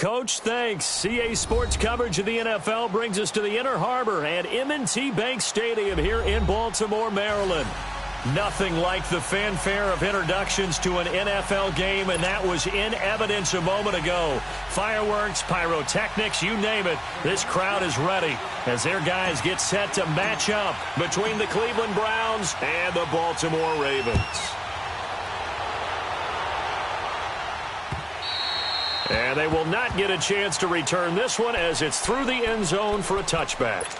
Coach, thanks. CA Sports coverage of the NFL brings us to the Inner Harbor and M&T Bank Stadium here in Baltimore, Maryland. Nothing like the fanfare of introductions to an NFL game, and that was in evidence a moment ago. Fireworks, pyrotechnics, you name it. This crowd is ready as their guys get set to match up between the Cleveland Browns and the Baltimore Ravens. And they will not get a chance to return this one as it's through the end zone for a touchback.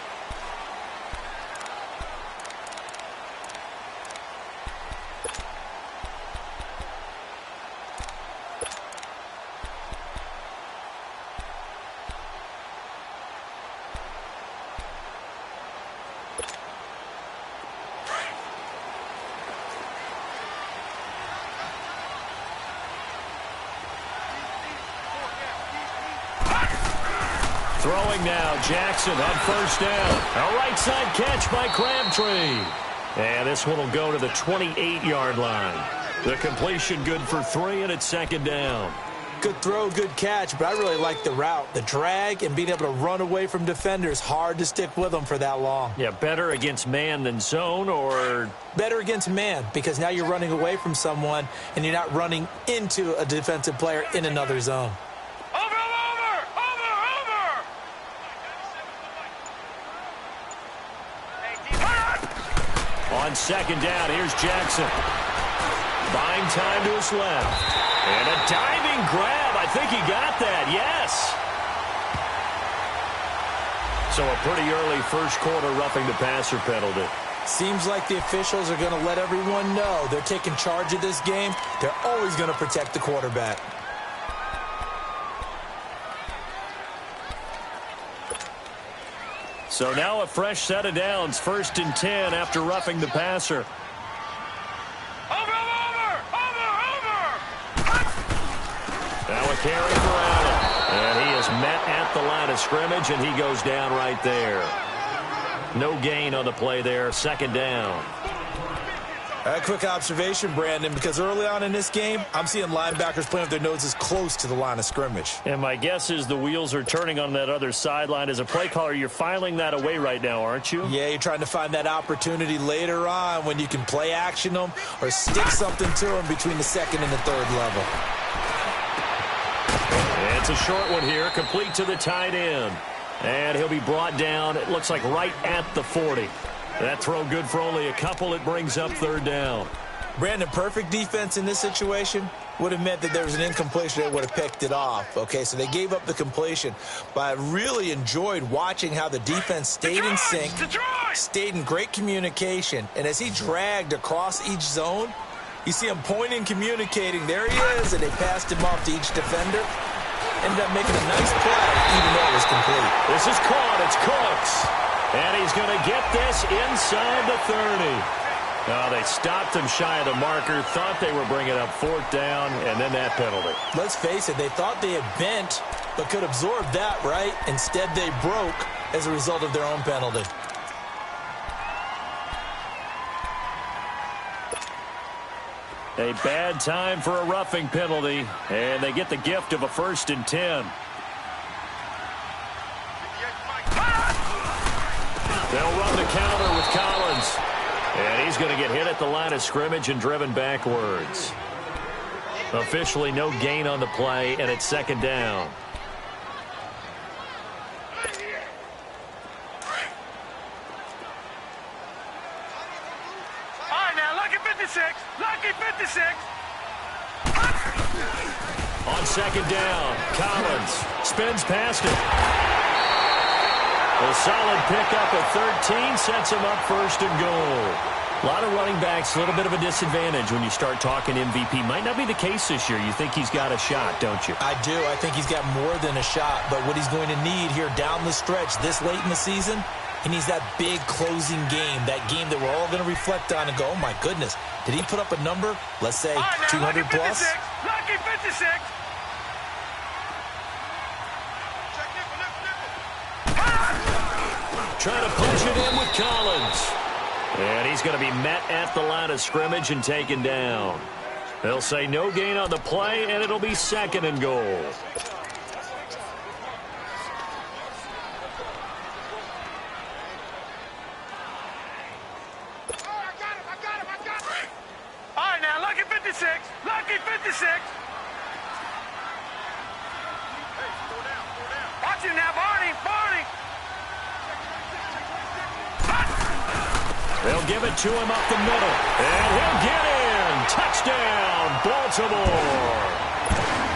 Throwing now, Jackson on first down. A right side catch by Crabtree. And this one will go to the 28-yard line. The completion good for 3, and it's second down. Good throw, good catch, but I really like the route. The drag and being able to run away from defenders, hard to stick with them for that long. Yeah, better against man than zone, or? Better against man, because now you're running away from someone and you're not running into a defensive player in another zone. On second down, here's Jackson. Buying time to his left. And a diving grab. I think he got that, yes. So a pretty early first quarter roughing the passer penalty. Seems like the officials are going to let everyone know they're taking charge of this game. They're always going to protect the quarterback. So now a fresh set of downs, 1st and 10 after roughing the passer. Now a carry for Allen. And he is met at the line of scrimmage, and he goes down right there. No gain on the play there, second down. A quick observation, Brandon, because early on in this game, I'm seeing linebackers playing with their noses close to the line of scrimmage. And my guess is the wheels are turning on that other sideline. As a play caller, you're filing that away right now, aren't you? Yeah, you're trying to find that opportunity later on when you can play action them or stick something to them between the second and the third level. It's a short one here, complete to the tight end. And he'll be brought down, it looks like right at the 40. That throw good for only a couple. It brings up third down. Brandon, perfect defense in this situation would have meant that there was an incompletion. They would have picked it off. Okay, so they gave up the completion. But I really enjoyed watching how the defense stayed in sync, stayed in great communication. And as he dragged across each zone, you see him pointing, communicating. There he is, and they passed him off to each defender. Ended up making a nice play, even though it was complete. This is caught. It's Cooks. And he's going to get this inside the 30. Oh, they stopped him shy of the marker, thought they were bringing up 4th down, and then that penalty. Let's face it, they thought they had bent, but could absorb that, right? Instead, they broke as a result of their own penalty. A bad time for a roughing penalty, and they get the gift of a 1st and 10. They'll run the counter with Collins. And he's going to get hit at the line of scrimmage and driven backwards. Officially no gain on the play, and it's second down. All right, now, lucky 56. Lucky 56. On second down, Collins spins past it. A solid pickup at 13 sets him up 1st and goal. A lot of running backs, a little bit of a disadvantage when you start talking MVP. Might not be the case this year. You think he's got a shot, don't you? I do. I think he's got more than a shot. But what he's going to need here down the stretch this late in the season, he needs that big closing game, that game that we're all going to reflect on and go, oh, my goodness, did he put up a number, let's say, 200 plus? Lucky 56. Trying to punch it in with Collins. And he's going to be met at the line of scrimmage and taken down. They'll say no gain on the play, and it'll be 2nd and goal. Lucky 56. Watch him now, Barney. They'll give it to him up the middle. And he'll get in. Touchdown, Baltimore.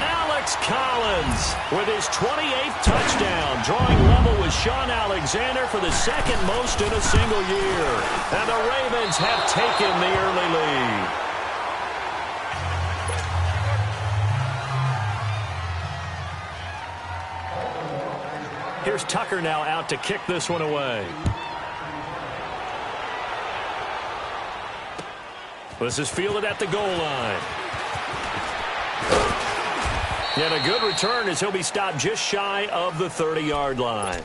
Alex Collins with his 28th touchdown, drawing level with Sean Alexander for the second most in a single year. And the Ravens have taken the early lead. Here's Tucker now out to kick this one away. This is fielded at the goal line. And a good return as he'll be stopped just shy of the 30-yard line.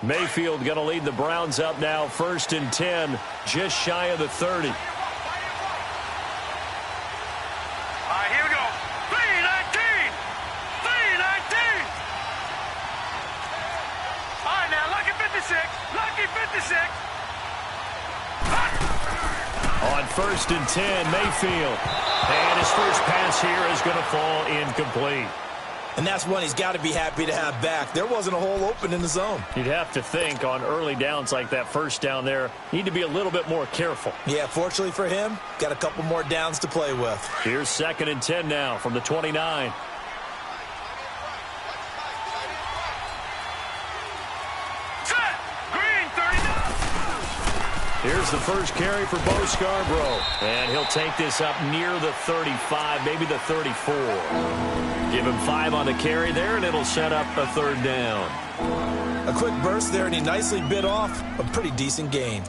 Mayfield going to lead the Browns up now, 1st and 10, just shy of the 30. On 1st and 10, Mayfield. And his first pass here is going to fall incomplete. And that's one he's got to be happy to have back. There wasn't a hole open in the zone. You'd have to think on early downs like that first down there, need to be a little bit more careful. Yeah, fortunately for him, got a couple more downs to play with. Here's 2nd and 10 now from the 29. Here's the first carry for Bo Scarborough. And he'll take this up near the 35, maybe the 34. Give him 5 on the carry there, and it'll set up a 3rd down. A quick burst there, and he nicely bit off a pretty decent gain.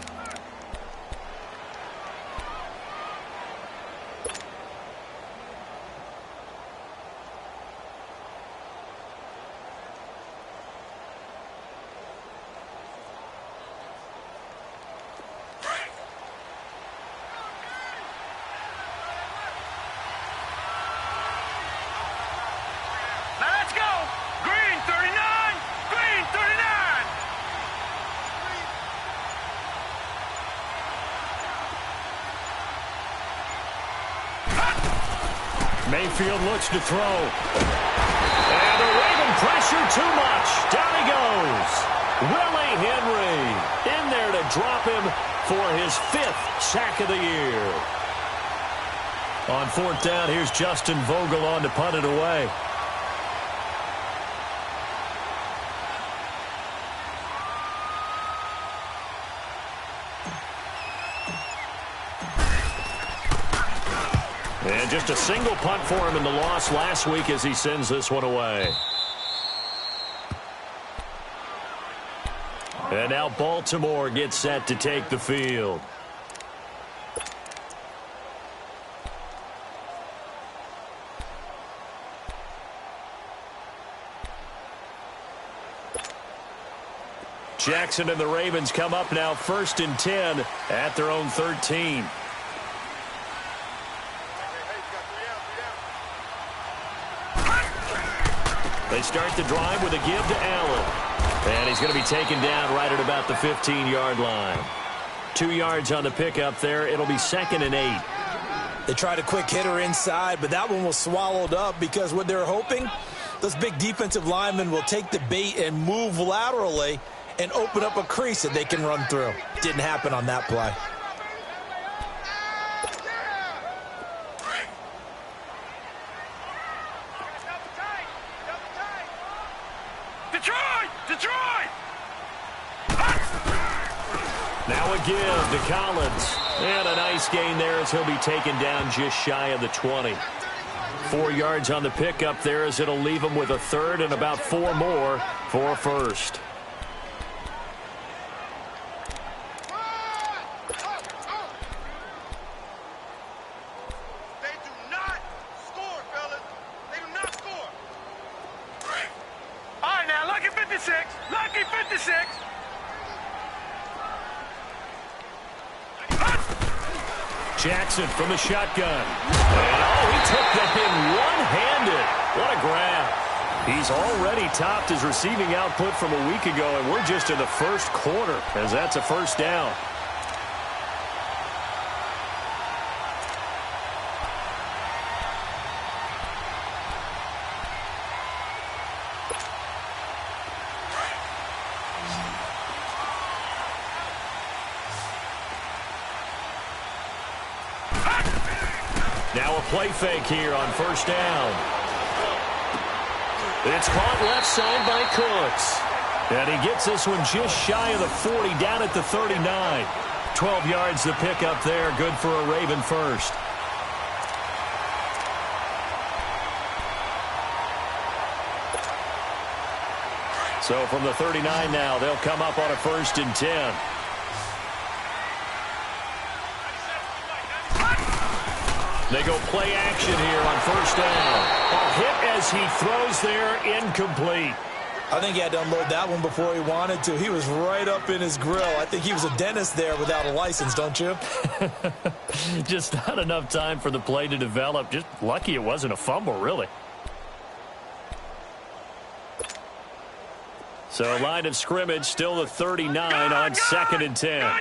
Mayfield looks to throw. And the Raven pressure too much. Down he goes. Willie Henry in there to drop him for his 5th sack of the year. On 4th down, here's Justin Vogel on to punt it away. And just a single punt for him in the loss last week as he sends this one away. And now Baltimore gets set to take the field. Jackson and the Ravens come up now 1st and 10 at their own 13. They start the drive with a give to Allen. And he's going to be taken down right at about the 15-yard line. 2 yards on the pickup there. It'll be 2nd and 8. They tried a quick hitter inside, but that one was swallowed up because what they're hoping, those big defensive linemen will take the bait and move laterally and open up a crease that they can run through. Didn't happen on that play. Now a give to Collins. And a nice gain there as he'll be taken down just shy of the 20. 4 yards on the pickup there as it'll leave him with a 3rd and about 4 more for a 1st. Lucky 56. Jackson from the shotgun. And, he took that in one-handed. What a grab. He's already topped his receiving output from a week ago, and we're just in the first quarter as that's a first down. Now a play fake here on first down. It's caught left side by Cooks. And he gets this one just shy of the 40, down at the 39. 12 yards to pick up there, good for a Raven first. So from the 39 now, they'll come up on a 1st and 10. They go play action here on first down. A hit as he throws there, incomplete. I think he had to unload that one before he wanted to. He was right up in his grill. I think he was a dentist there without a license, don't you? Just not enough time for the play to develop. Just lucky it wasn't a fumble, really. So line of scrimmage, still the 39 on 2nd and 10.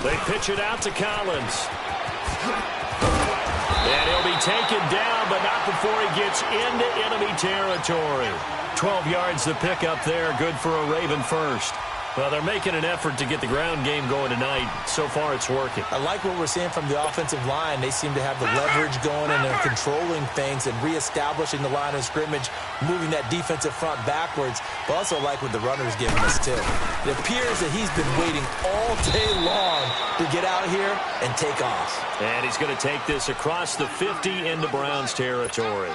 They pitch it out to Collins. And he'll be taken down, but not before he gets into enemy territory. 12 yards to pick up there, good for a Raven first. Well, they're making an effort to get the ground game going tonight. So far, it's working. I like what we're seeing from the offensive line. They seem to have the leverage going, and they're controlling things and reestablishing the line of scrimmage, moving that defensive front backwards. But also like what the runner's giving us, too. It appears that he's been waiting all day long to get out here and take off. And he's going to take this across the 50 into Browns territory.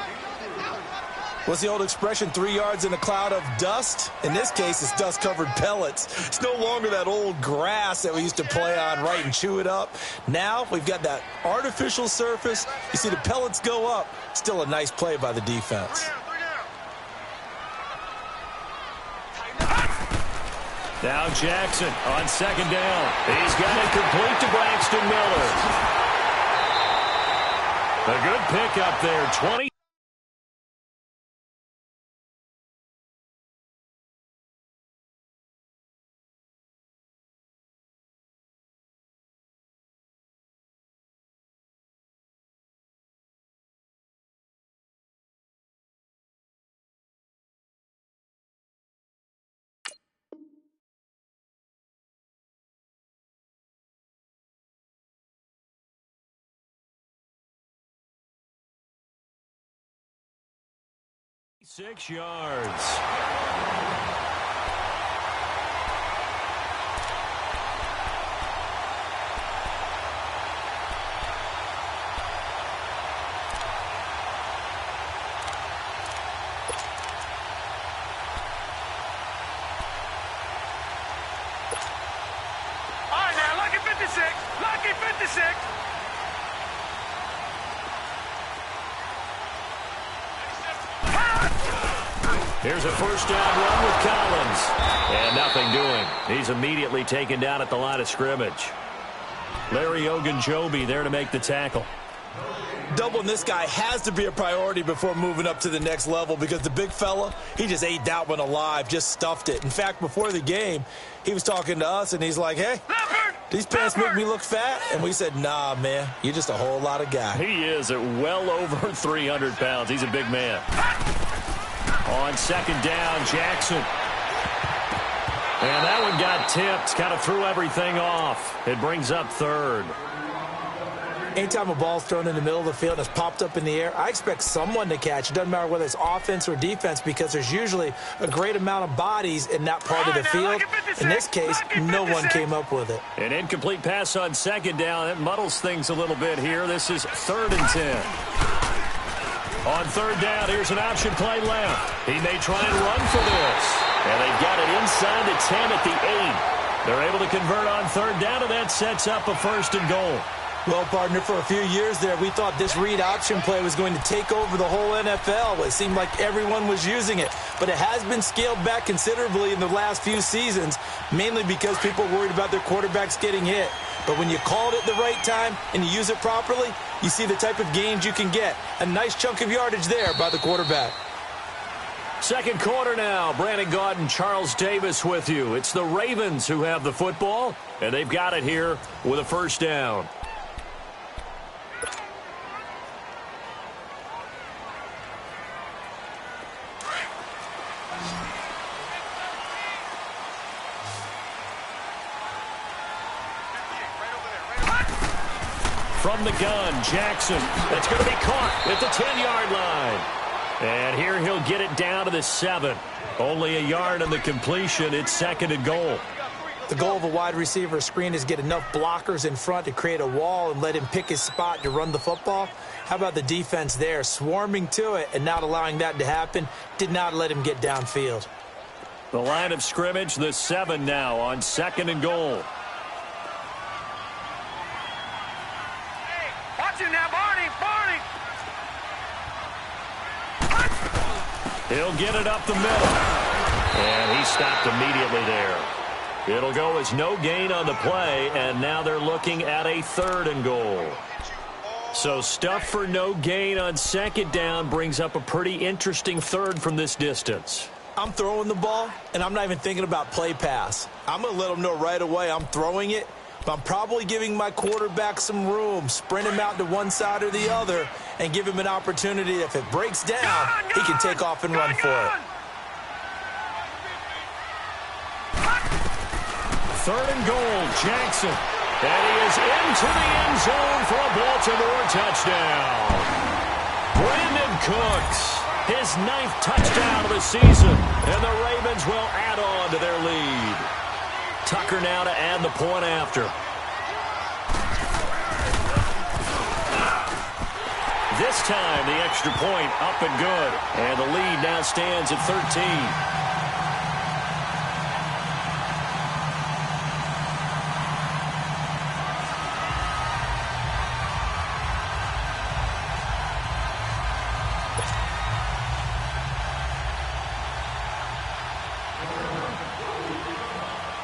What's the old expression, 3 yards in a cloud of dust? In this case, it's dust-covered pellets. It's no longer that old grass that we used to play on, right, and chew it up. Now we've got that artificial surface. You see the pellets go up. Still a nice play by the defense. Now Jackson on 2nd down. He's got it complete to Braxton Miller. A good pickup there, 20. Six yards. All right, now, lucky 56. Lucky 56. Here's a first down run with Collins. And nothing doing. He's immediately taken down at the line of scrimmage. Larry Ogunjobi there to make the tackle. Doubling this guy has to be a priority before moving up to the next level, because the big fella, he just ate that one alive, just stuffed it. In fact, before the game, he was talking to us, and he's like, hey, these pants make me look fat. And we said, nah, man, you're just a whole lot of guy. He is at well over 300 pounds. He's a big man. On 2nd down, Jackson. And that one got tipped, kind of threw everything off. It brings up 3rd. Anytime a ball's thrown in the middle of the field and it's popped up in the air, I expect someone to catch. It doesn't matter whether it's offense or defense, because there's usually a great amount of bodies in that part of the field. In this case, no one came up with it. An incomplete pass on 2nd down. It muddles things a little bit here. This is 3rd and 10. On 3rd down, here's an option play left. He may try and run for this. And they've got it inside the 10 at the 8. They're able to convert on 3rd down, and that sets up a 1st and goal. Well, partner, for a few years there, we thought this read option play was going to take over the whole NFL. It seemed like everyone was using it. But it has been scaled back considerably in the last few seasons, mainly because people are worried about their quarterbacks getting hit. But when you call it at the right time and you use it properly, you see the type of gains you can get. A nice chunk of yardage there by the quarterback. Second quarter now. Brandon Gaudin and Charles Davis with you. It's the Ravens who have the football, and they've got it here with a first down. From the gun, Jackson. That's going to be caught at the 10-yard line. And here he'll get it down to the 7. Only a yard on the completion. It's second and goal. The goal of a wide receiver screen is get enough blockers in front to create a wall and let him pick his spot to run the football. How about the defense there, swarming to it and not allowing that to happen? Did not let him get downfield. The line of scrimmage, the 7 now on second and goal. Now, Barney. He'll get it up the middle. And he stopped immediately there. It'll go as no gain on the play, and now they're looking at a third and goal. So stuff for no gain on second down brings up a pretty interesting third from this distance. I'm throwing the ball, and I'm not even thinking about play pass. I'm going to let them know right away I'm throwing it. But I'm probably giving my quarterback some room, sprint him out to one side or the other, and give him an opportunity. If it breaks down, he can take off and run for it. Third and goal, Jackson. And he is into the end zone for a Baltimore touchdown. Brandon Cooks, his 9th touchdown of the season, and the Ravens will add on to their lead. Tucker now to add the point after. This time, the extra point up and good. And the lead now stands at 13.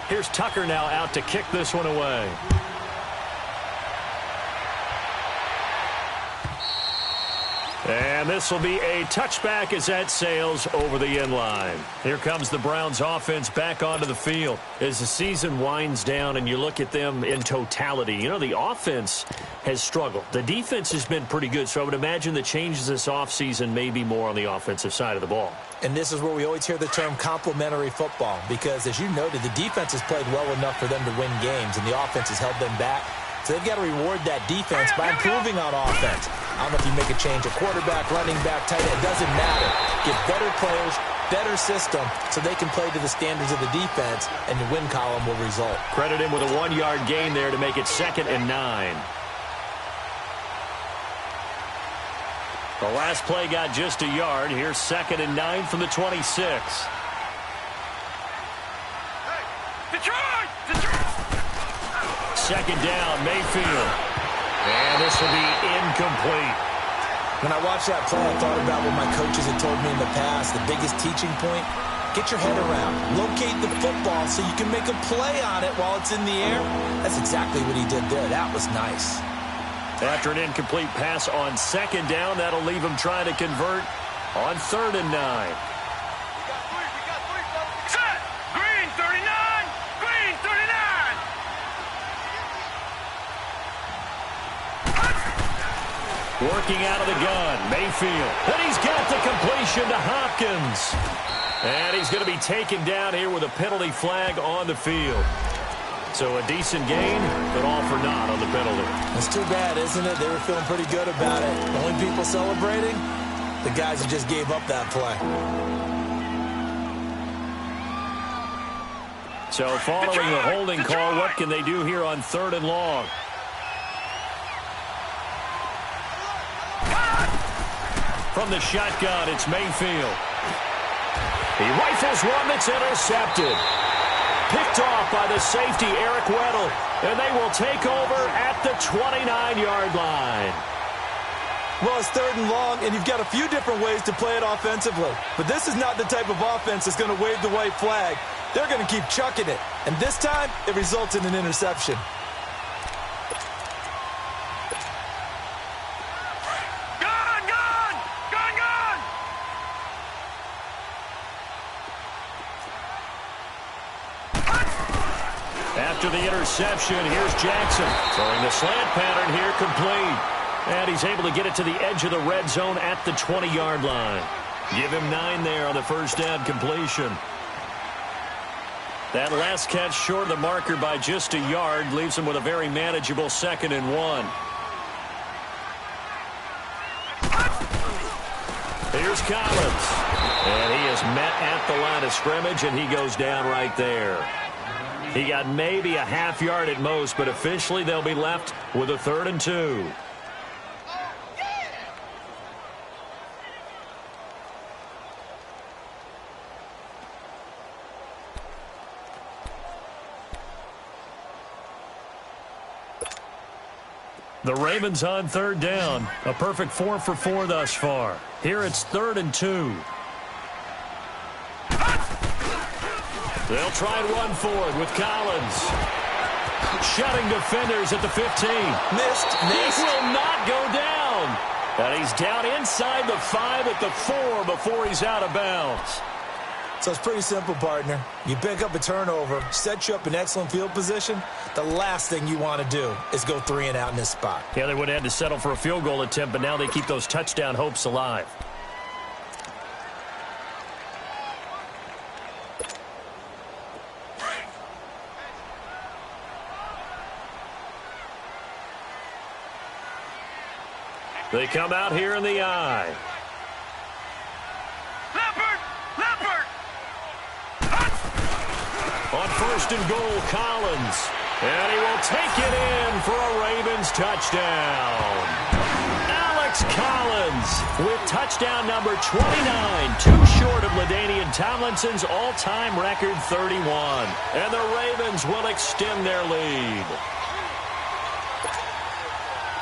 Here's Tucker now out to kick this one away. And this will be a touchback as that sails over the end line. Here comes the Browns offense back onto the field. As the season winds down and you look at them in totality, you know, the offense has struggled. The defense has been pretty good, so I would imagine the changes this offseason may be more on the offensive side of the ball. And this is where we always hear the term complementary football, because as you noted, the defense has played well enough for them to win games, and the offense has held them back. So they've got to reward that defense by improving on offense. I don't know if you make a change, a quarterback, running back, tight end, it doesn't matter. Get better players, better system, so they can play to the standards of the defense, and the win column will result. Credit him with a 1-yard gain there to make it 2nd and 9. The last play got just a yard. Here's 2nd and 9 from the 26. Detroit! Second down, Mayfield. And this will be incomplete. When I watched that play, I thought about what my coaches had told me in the past. The biggest teaching point, get your head around. Locate the football so you can make a play on it while it's in the air. That's exactly what he did there. That was nice. After an incomplete pass on second down, that'll leave him trying to convert on 3rd and 9. Set! Green 39! Green 39! Working out of the gun, Mayfield. And he's got the completion to Hopkins. And he's going to be taken down here with a penalty flag on the field. So a decent gain, but all for naught on the penalty. It's too bad, isn't it? They were feeling pretty good about it. The only people celebrating, the guys who just gave up that play. So following the holding call, what can they do here on 3rd and long? From the shotgun, it's Mayfield. He rifles one that's intercepted. picked off by the safety, Eric Weddle, and they will take over at the 29-yard line. Well, it's 3rd and long, and you've got a few different ways to play it offensively. But this is not the type of offense that's going to wave the white flag. They're going to keep chucking it. And this time, it results in an interception. Gone, gone! Gone, gone! After the interception, here's Jackson. Throwing the slant pattern here, complete. And he's able to get it to the edge of the red zone at the 20-yard line. Give him 9 there on the first down completion. That last catch short of the marker by just a yard leaves him with a very manageable 2nd and 1. Here's Collins. And he is met at the line of scrimmage, and he goes down right there. He got maybe a half yard at most, but officially they'll be left with a 3rd and 2. The Ravens on 3rd down. A perfect 4 for 4 thus far. Here it's 3rd and 2. They'll try and run forward with Collins. Shutting defenders at the 15. Missed. He will not go down. And he's down inside the 5 at the 4 before he's out of bounds. So it's pretty simple, partner. You pick up a turnover, set you up in excellent field position. The last thing you want to do is go 3 and out in this spot. Yeah, they would have had to settle for a field goal attempt, but now they keep those touchdown hopes alive. They come out here in the eye. Leopard! Leopard! On 1st and goal, Collins. And he will take it in for a Ravens touchdown. Alex Collins with touchdown number 29, too short of LaDainian Tomlinson's all-time record 31. And the Ravens will extend their lead.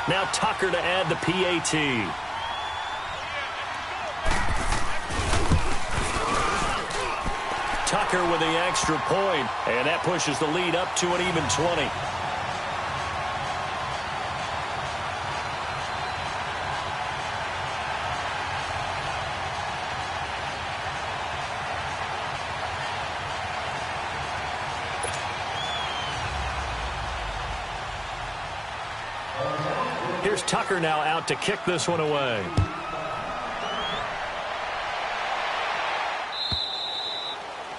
Now Tucker to add the PAT. Tucker with the extra point, and that pushes the lead up to an even 20. Here's Tucker now out to kick this one away.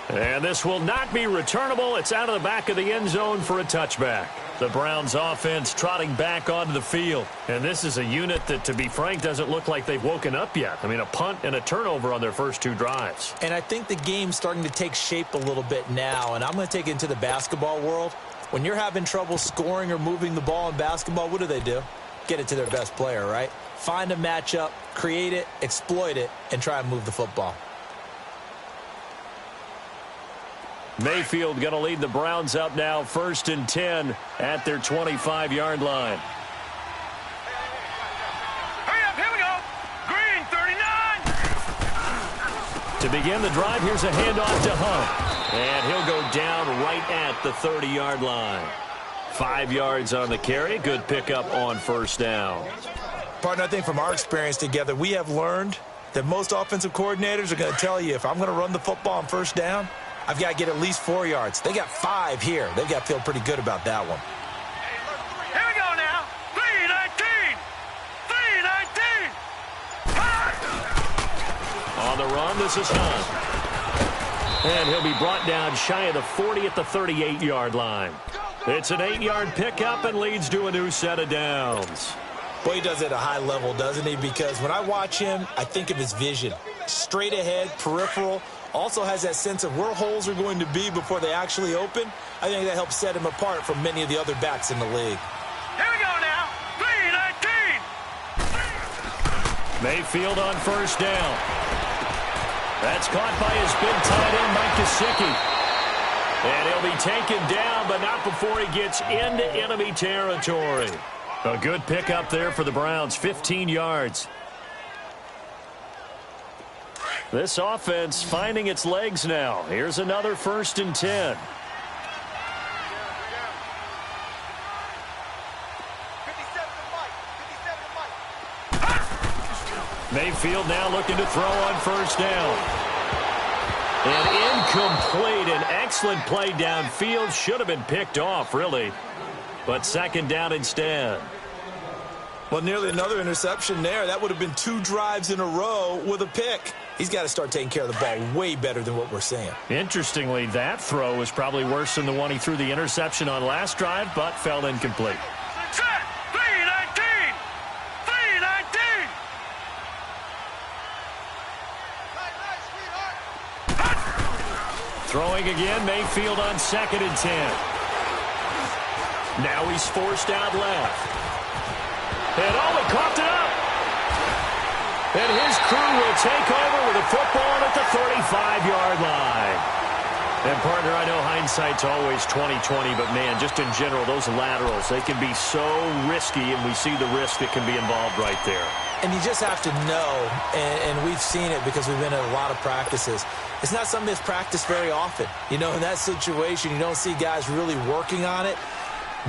And this will not be returnable. It's out of the back of the end zone for a touchback. The Browns offense trotting back onto the field. And this is a unit that, to be frank, doesn't look like they've woken up yet. I mean, a punt and a turnover on their first 2 drives. And I think the game's starting to take shape a little bit now. And I'm going to take it into the basketball world. When you're having trouble scoring or moving the ball in basketball, what do? Get it to their best player, right? Find a matchup, create it, exploit it, and try and move the football. Mayfield going to lead the Browns up now, 1st and 10 at their 25-yard line. Hurry up, here we go. Green, 39. To begin the drive, here's a handoff to Hunt. And he'll go down right at the 30-yard line. 5 yards on the carry. Good pickup on 1st down. Partner, I think from our experience together, we have learned that most offensive coordinators are going to tell you, if I'm going to run the football on 1st down, I've got to get at least 4 yards. They got 5 here. They've got to feel pretty good about that one. Here we go now. 3-19. 3-19. On the run, this is Hunt. And he'll be brought down shy of the 40 at the 38-yard line. It's an 8-yard pickup and leads to a new set of downs. Boy, he does it at a high level, doesn't he? Because when I watch him, I think of his vision. Straight ahead, peripheral. Also has that sense of where holes are going to be before they actually open. I think that helps set him apart from many of the other backs in the league. Here we go now. 3-19. Mayfield on 1st down. That's caught by his big tight end, Mike Gesicki. And he'll be taken down, but not before he gets into enemy territory. A good pickup there for the Browns, 15 yards. This offense finding its legs now. Here's another 1st and 10. Mayfield now looking to throw on 1st down. And incomplete. An excellent play downfield. Should have been picked off, really. But 2nd down instead. Well, nearly another interception there. That would have been 2 drives in a row with a pick. He's got to start taking care of the ball way better than what we're seeing. Interestingly, that throw was probably worse than the one he threw the interception on last drive, but fell incomplete. Set. 319. 319. Throwing again, Mayfield on 2nd and 10. Now he's forced out left. And he coughed it up. And his crew will take over with a football at the 35-yard line. And, partner, I know hindsight's always 20/20, but, man, just in general, those laterals, they can be so risky, and we see the risk that can be involved right there. And you just have to know, and we've seen it because we've been at a lot of practices, it's not something that's practiced very often. You know, in that situation, you don't see guys really working on it.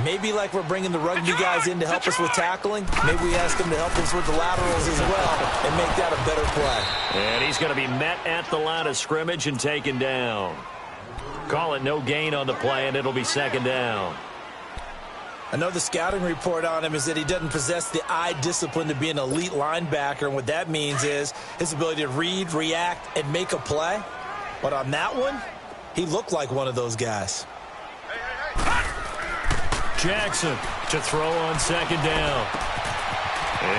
Maybe like we're bringing the rugby guys in to help us with tackling, maybe we ask them to help us with the laterals as well and make that a better play. And he's going to be met at the line of scrimmage and taken down. Call it no gain on the play, and it'll be 2nd down. I know the scouting report on him is that he doesn't possess the eye discipline to be an elite linebacker, and what that means is his ability to read, react, and make a play. But on that one, he looked like one of those guys. Jackson to throw on 2nd down.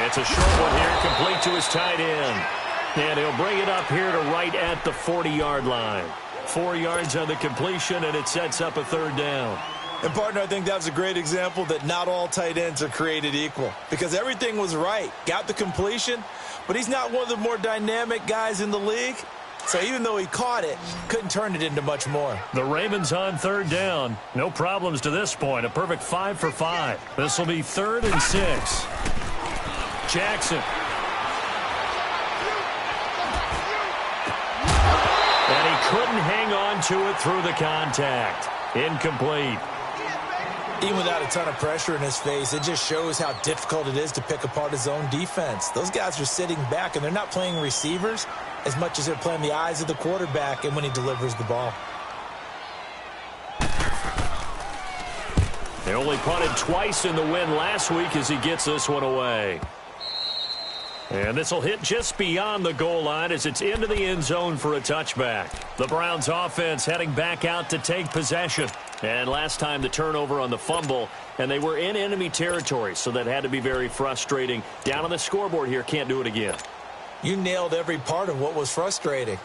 It's a short one here, complete to his tight end. And he'll bring it up here to right at the 40-yard line. 4 yards on the completion, and it sets up a 3rd down. And, partner, I think that was a great example that not all tight ends are created equal because everything was right. Got the completion, but he's not one of the more dynamic guys in the league. So even though he caught it, couldn't turn it into much more. The Ravens on 3rd down. No problems to this point. A perfect 5 for 5. This will be 3rd and 6. Jackson. And he couldn't hang on to it through the contact. Incomplete. Even without a ton of pressure in his face, it just shows how difficult it is to pick apart his own defense. Those guys are sitting back, and they're not playing receivers as much as they're playing the eyes of the quarterback and when he delivers the ball. They only punted twice in the win last week as he gets this one away. And this will hit just beyond the goal line as it's into the end zone for a touchback. The Browns offense heading back out to take possession. And last time the turnover on the fumble, and they were in enemy territory, so that had to be very frustrating. Down on the scoreboard here, can't do it again. You nailed every part of what was frustrating.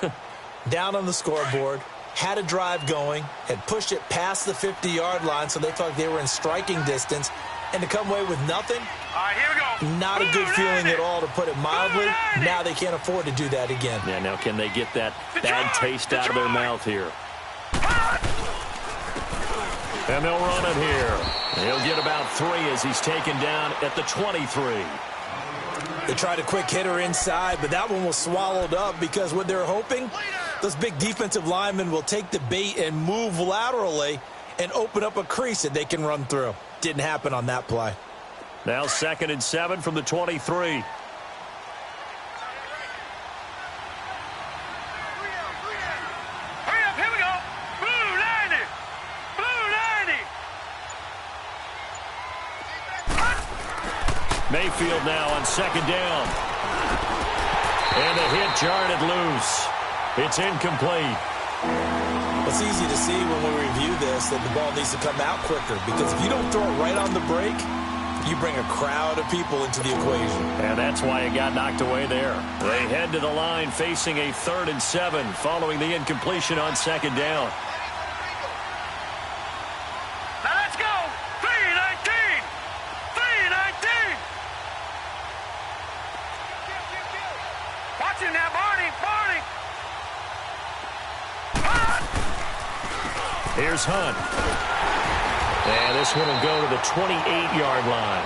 Down on the scoreboard, had a drive going, had pushed it past the 50-yard line so they thought they were in striking distance, and to come away with nothing, All right, here we go. not a good feeling at all, to put it mildly. Now they can't afford to do that again. Yeah, now can they get that bad taste out of their mouth here? And they'll run it here. He'll get about 3 as he's taken down at the 23. They tried a quick hitter inside, but that one was swallowed up because what they're hoping, those big defensive linemen will take the bait and move laterally and open up a crease that they can run through. Didn't happen on that play. Now 2nd and 7 from the 23. Hurry up, here we go. Blue 90. Blue 90. Mayfield now on 2nd down. And the hit jarred it loose. It's incomplete. It's easy to see when we review this that the ball needs to come out quicker because if you don't throw it right on the break, you bring a crowd of people into the equation. And that's why it got knocked away there. They head to the line facing a 3rd and 7 following the incompletion on 2nd down. Now let's go. 319. 319. Watch him now, Barney. Barney. Here's Hunt. And this one will go to the 28-yard line.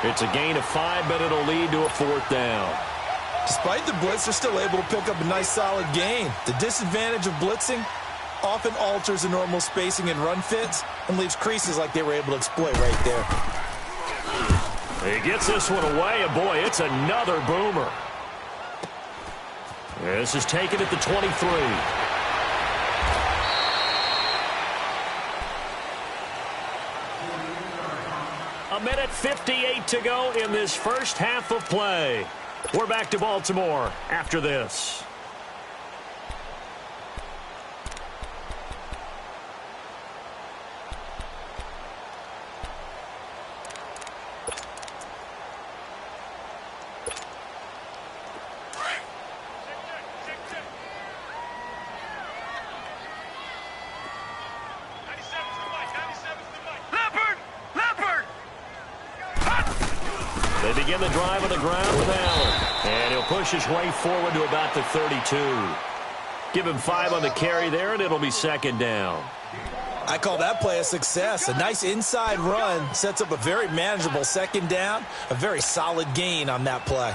It's a gain of 5, but it'll lead to a 4th down. Despite the blitz, they're still able to pick up a nice, solid gain. The disadvantage of blitzing often alters the normal spacing and run fits and leaves creases like they were able to exploit right there. He gets this one away, and boy, it's another boomer. This is taken at the 23. A minute 58 to go in this first half of play. We're back to Baltimore after this. They begin the drive on the ground with Allen. And he'll push his way forward to about the 32. Give him 5 on the carry there, and it'll be 2nd down. I call that play a success. A nice inside run sets up a very manageable 2nd down. A very solid gain on that play.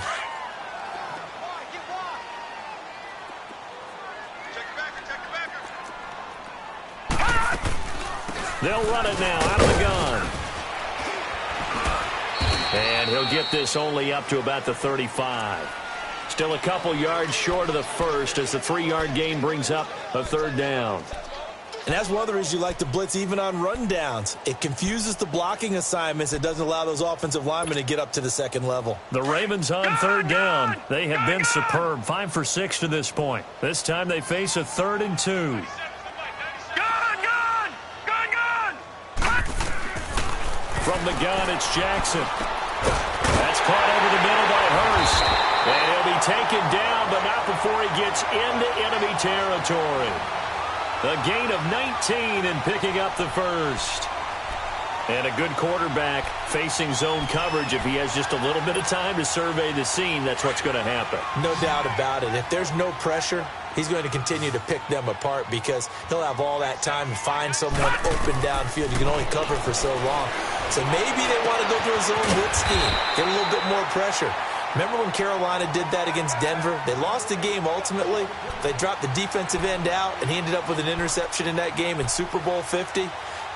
They'll run it now out of the gun. And he'll get this only up to about the 35. Still a couple yards short of the first as the 3-yard gain brings up a 3rd down. And that's one of the reasons you like to blitz even on run downs. It confuses the blocking assignments. It doesn't allow those offensive linemen to get up to the 2nd level. The Ravens on 3rd down. They have been superb. 5 for 6 to this point. This time they face a 3rd and 2. From the gun, it's Jackson. That's caught over the middle by Hurst. And he'll be taken down, but not before he gets into enemy territory. A gain of 19 and picking up the 1st. And a good quarterback facing zone coverage. If he has just a little bit of time to survey the scene, that's what's going to happen. No doubt about it. If there's no pressure, he's going to continue to pick them apart because he'll have all that time to find someone open downfield. You can only cover for so long. So maybe they want to go through a zone blitz scheme, get a little bit more pressure. Remember when Carolina did that against Denver? They lost the game ultimately. They dropped the defensive end out, and he ended up with an interception in that game in Super Bowl 50.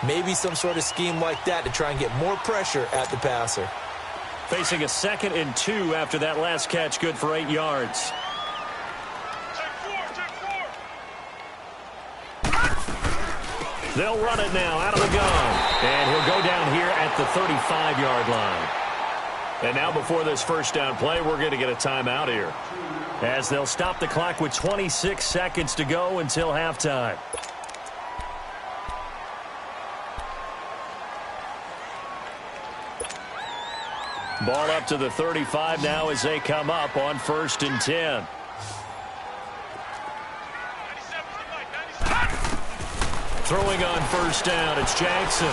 Maybe some sort of scheme like that to try and get more pressure at the passer. Facing a 2nd and 2 after that last catch, good for 8 yards. They'll run it now out of the gun. And he'll go down here at the 35-yard line. And now before this 1st down play, we're going to get a timeout here, as they'll stop the clock with 26 seconds to go until halftime. Ball up to the 35 now as they come up on 1st and 10. Throwing on 1st down, it's Jackson.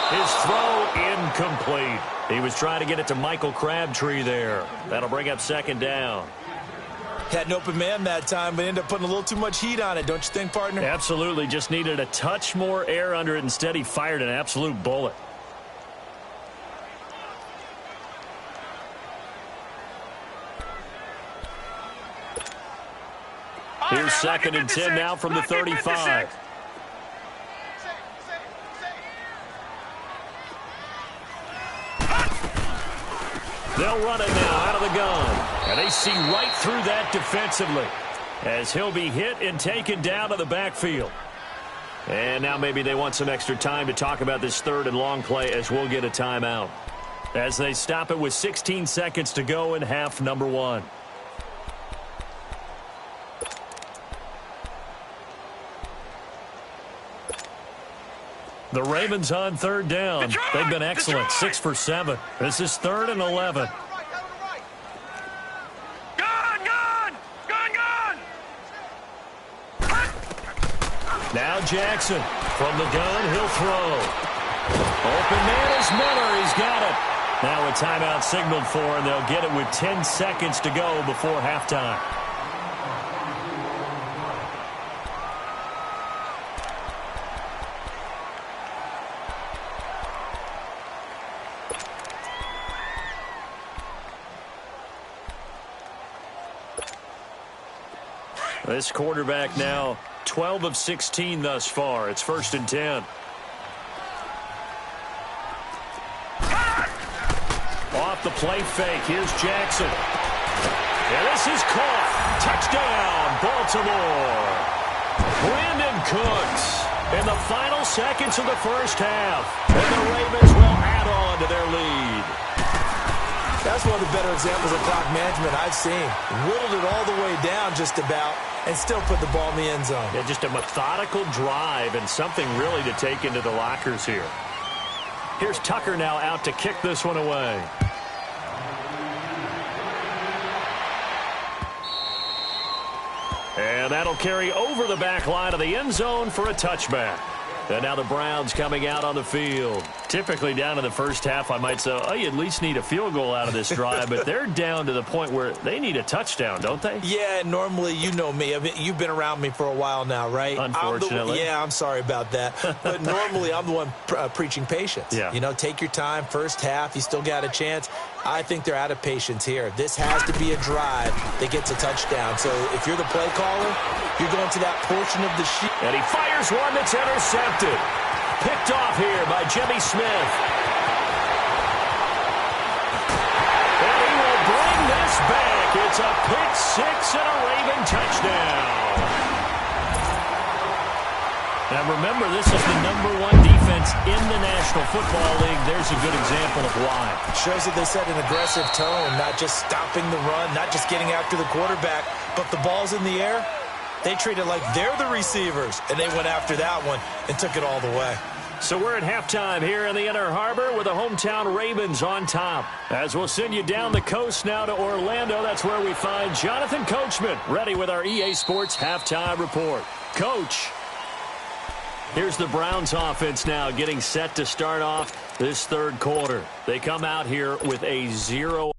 His throw incomplete. He was trying to get it to Michael Crabtree there. That'll bring up 2nd down. Had an open man that time, but ended up putting a little too much heat on it, don't you think, partner? Absolutely. Just needed a touch more air under it. Instead, he fired an absolute bullet. Here's 2nd and 10 now from the 35. They'll run it now out of the gun. And they see right through that defensively as he'll be hit and taken down to the backfield. And now maybe they want some extra time to talk about this 3rd and long play as we'll get a timeout, as they stop it with 16 seconds to go in half number 1. The Ravens on 3rd down. They've been excellent. 6 for 7. This is 3rd and 11. Now Jackson from the gun. He'll throw. Open man is Miller. He's got it. Now a timeout signaled for, and they'll get it with 10 seconds to go before halftime. This quarterback now 12 of 16 thus far. It's 1st and 10. Off the play fake. Here's Jackson. And this is caught. Touchdown, Baltimore. Brandon Cooks in the final seconds of the first half. And the Ravens will add on to their lead. That's one of the better examples of clock management I've seen. Whittled it all the way down just about and still put the ball in the end zone. Yeah, just a methodical drive and something really to take into the lockers here. Here's Tucker now out to kick this one away. And that'll carry over the back line of the end zone for a touchback. And now the Browns coming out on the field. Typically down in the first half, I might say, oh, you at least need a field goal out of this drive. But they're down to the point where they need a touchdown, don't they? Yeah, normally, you know me. I mean, you've been around me for a while now, right? Unfortunately. I'm sorry about that. But normally, I'm the one preaching patience. Yeah. You know, take your time. First half, you still got a chance. I think they're out of patience here. This has to be a drive that gets a touchdown. So if you're the play caller, you're going to that portion of the sheet. And he fires one that's intercepted. Picked off here by Jimmy Smith. And he will bring this back. It's a pick six and a Raven touchdown. Now remember, this is the #1 defense in the National Football League. There's a good example of why. Shows that they set an aggressive tone, not just stopping the run, not just getting after the quarterback, but the ball's in the air. They treat it like they're the receivers, and they went after that one and took it all the way. So we're at halftime here in the Inner Harbor with the hometown Ravens on top. As we'll send you down the coast now to Orlando, that's where we find Jonathan Coachman ready with our EA Sports halftime report. Coach, here's the Browns offense now getting set to start off this third quarter. They come out here with a 0On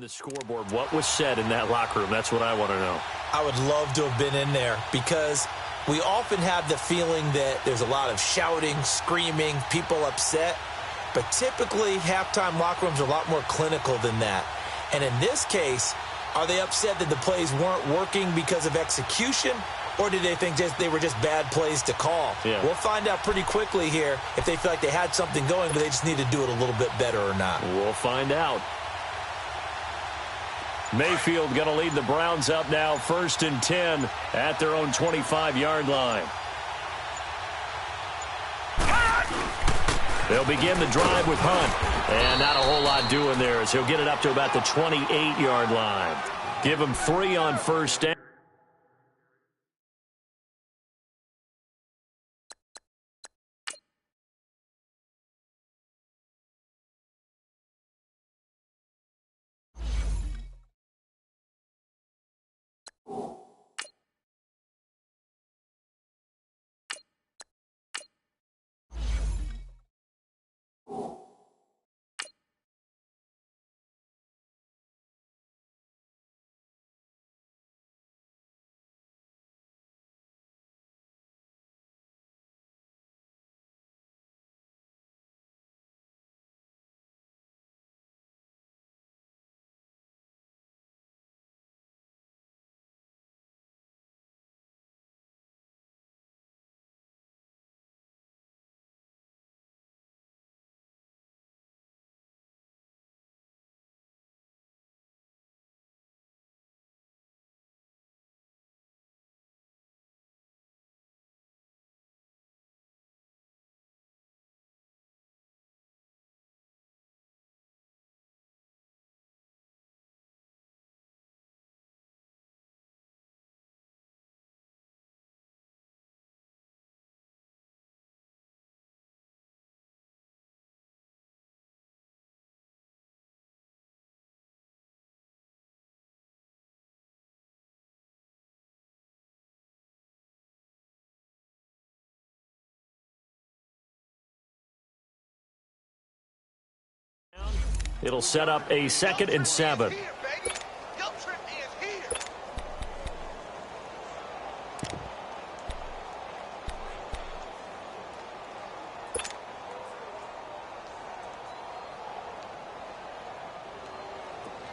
the scoreboard, what was said in that locker room? That's what I want to know. I would love to have been in there because we often have the feeling that there's a lot of shouting, screaming, people upset. But typically, halftime locker rooms are a lot more clinical than that. And in this case, are they upset that the plays weren't working because of execution? Or did they think they were just bad plays to call? Yeah. We'll find out pretty quickly here if they feel like they had something going, but they just need to do it a little bit better or not. We'll find out. Mayfield going to lead the Browns up now, 1st and 10 at their own 25-yard line. They'll begin the drive with Hunt. And not a whole lot doing there as he'll get it up to about the 28-yard line. Give him 3 on first down. It'll set up a 2nd and 7.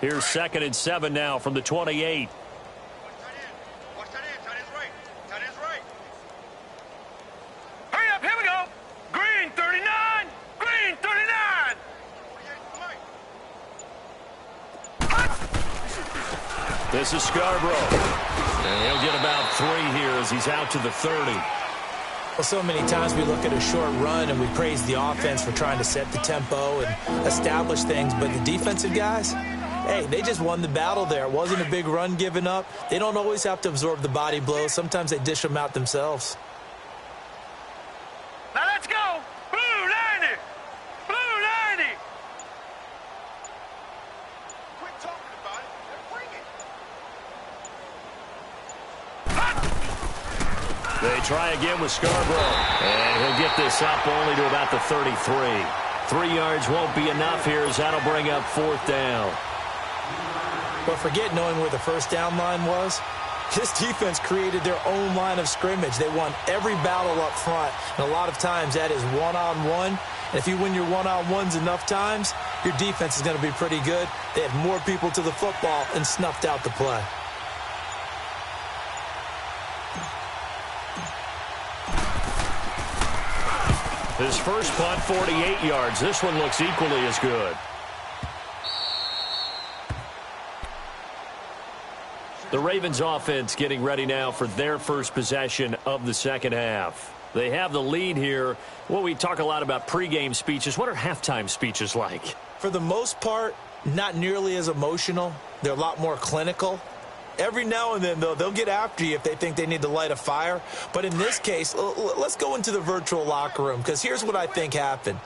Here's 2nd and 7 now from the 28. Hurry up, here we go. Green 39. Green 39. This is Scarborough. And he'll get about 3 here as he's out to the 30. Well, so many times we look at a short run and we praise the offense for trying to set the tempo and establish things, but the defensive guys, hey, they just won the battle there. It wasn't a big run given up. They don't always have to absorb the body blows. Sometimes they dish them out themselves. Now let's go. Blue 90. Blue 90. Quit talking about it. They're bringing it. They try again with Scarborough. And he'll get this up only to about the 33. 3 yards won't be enough here as that'll bring up 4th down. But forget knowing where the first down line was. This defense created their own line of scrimmage. They won every battle up front, and a lot of times that is one-on-one. And if you win your one-on-ones enough times, your defense is going to be pretty good. They had more people to the football and snuffed out the play. His first punt, 48 yards. This one looks equally as good. The Ravens offense getting ready now for their first possession of the second half. They have the lead here. Well, we talk a lot about pregame speeches. What are halftime speeches like? For the most part, not nearly as emotional. They're a lot more clinical. Every now and then, though, they'll get after you if they think they need to light a fire. But in this case, let's go into the virtual locker room, because here's what I think happened.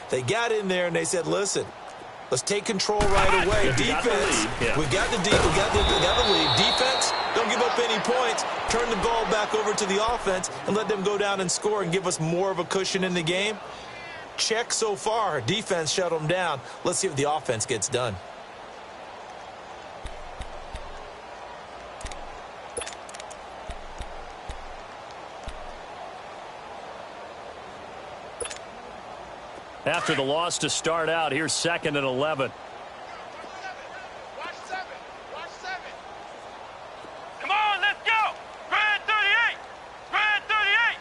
They got in there and they said, listen, let's take control right away. Defense, we got the lead. Defense, don't give up any points. Turn the ball back over to the offense and let them go down and score and give us more of a cushion in the game. Check so far. Defense shut them down. Let's see if the offense gets done. After the loss to start out, here's 2nd and 11. Watch 7. Watch 7. Come on, let's go. Spread 38. Spread 38.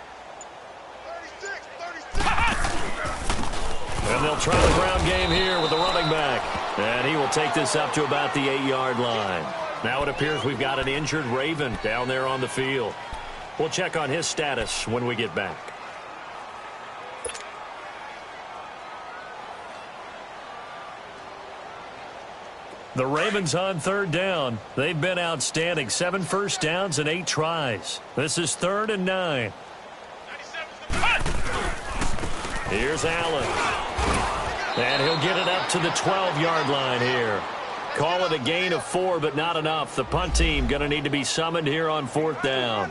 36. 36. And they'll try the ground game here with the running back. And he will take this up to about the 8-yard line. Now it appears we've got an injured Raven down there on the field. We'll check on his status when we get back. The Ravens on 3rd down. They've been outstanding. 7 first downs and 8 tries. This is 3rd and 9. Here's Allen. And he'll get it up to the 12-yard line here. Call it a gain of 4, but not enough. The punt team going to need to be summoned here on 4th down.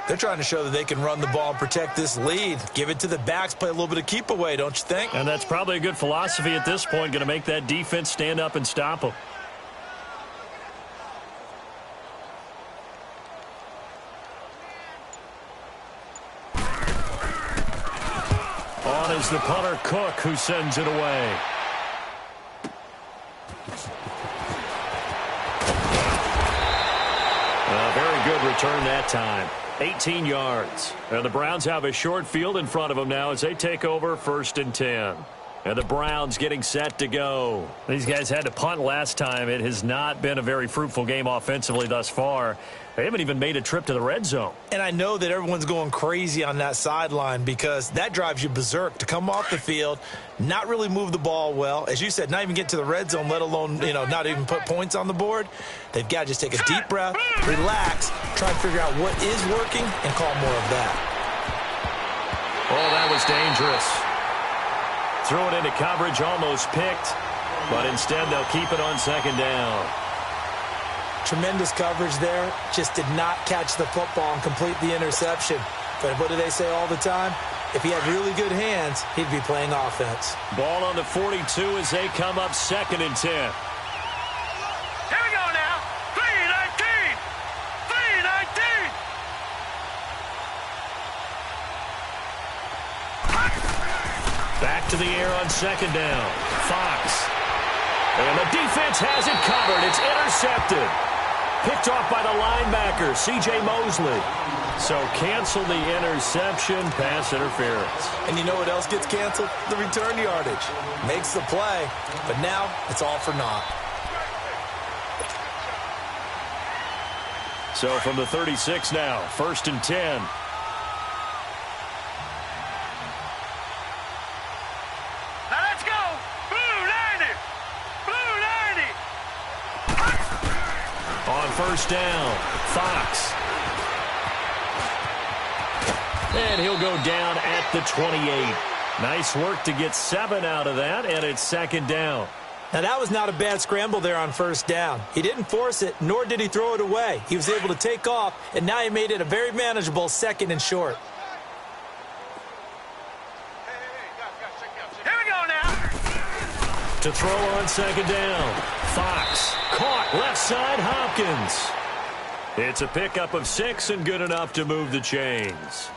They're trying to show that they can run the ball and protect this lead. Give it to the backs, play a little bit of keep away, don't you think? And that's probably a good philosophy at this point. Going to make that defense stand up and stop them. On is the punter, Cook, who sends it away. A very good return that time. 18 yards. And the Browns have a short field in front of them now as they take over 1st and 10. And the Browns getting set to go. These guys had to punt last time. It has not been a very fruitful game offensively thus far. They haven't even made a trip to the red zone. And I know that everyone's going crazy on that sideline because that drives you berserk to come off the field, not really move the ball well. As you said, not even get to the red zone, let alone, not even put points on the board. They've got to just take a deep breath, relax, try and figure out what is working, and call more of that. Oh, that was dangerous. Throw it into coverage, almost picked, but instead they'll keep it on 2nd down. Tremendous coverage there. Just did not catch the football and complete the interception. But what do they say all the time? If he had really good hands, he'd be playing offense. Ball on the 42 as they come up 2nd and 10. Here we go now. 319. 319. Back to the air on 2nd down. Fox. And the defense has it covered. It's intercepted. Picked off by the linebacker, C.J. Mosley. So cancel the interception, pass interference. And you know what else gets canceled? The return yardage. Makes the play, but now it's all for naught. So from the 36 now, 1st and 10. Now let's go. Blue 90. Blue 90. On 1st down, Fox. And he'll go down at the 28. Nice work to get 7 out of that, and it's 2nd down. Now, that was not a bad scramble there on 1st down. He didn't force it, nor did he throw it away. He was able to take off, and now he made it a very manageable 2nd and short. Here we go now. To throw on 2nd down, Fox. Caught left side, Hopkins. It's a pickup of 6 and good enough to move the chains.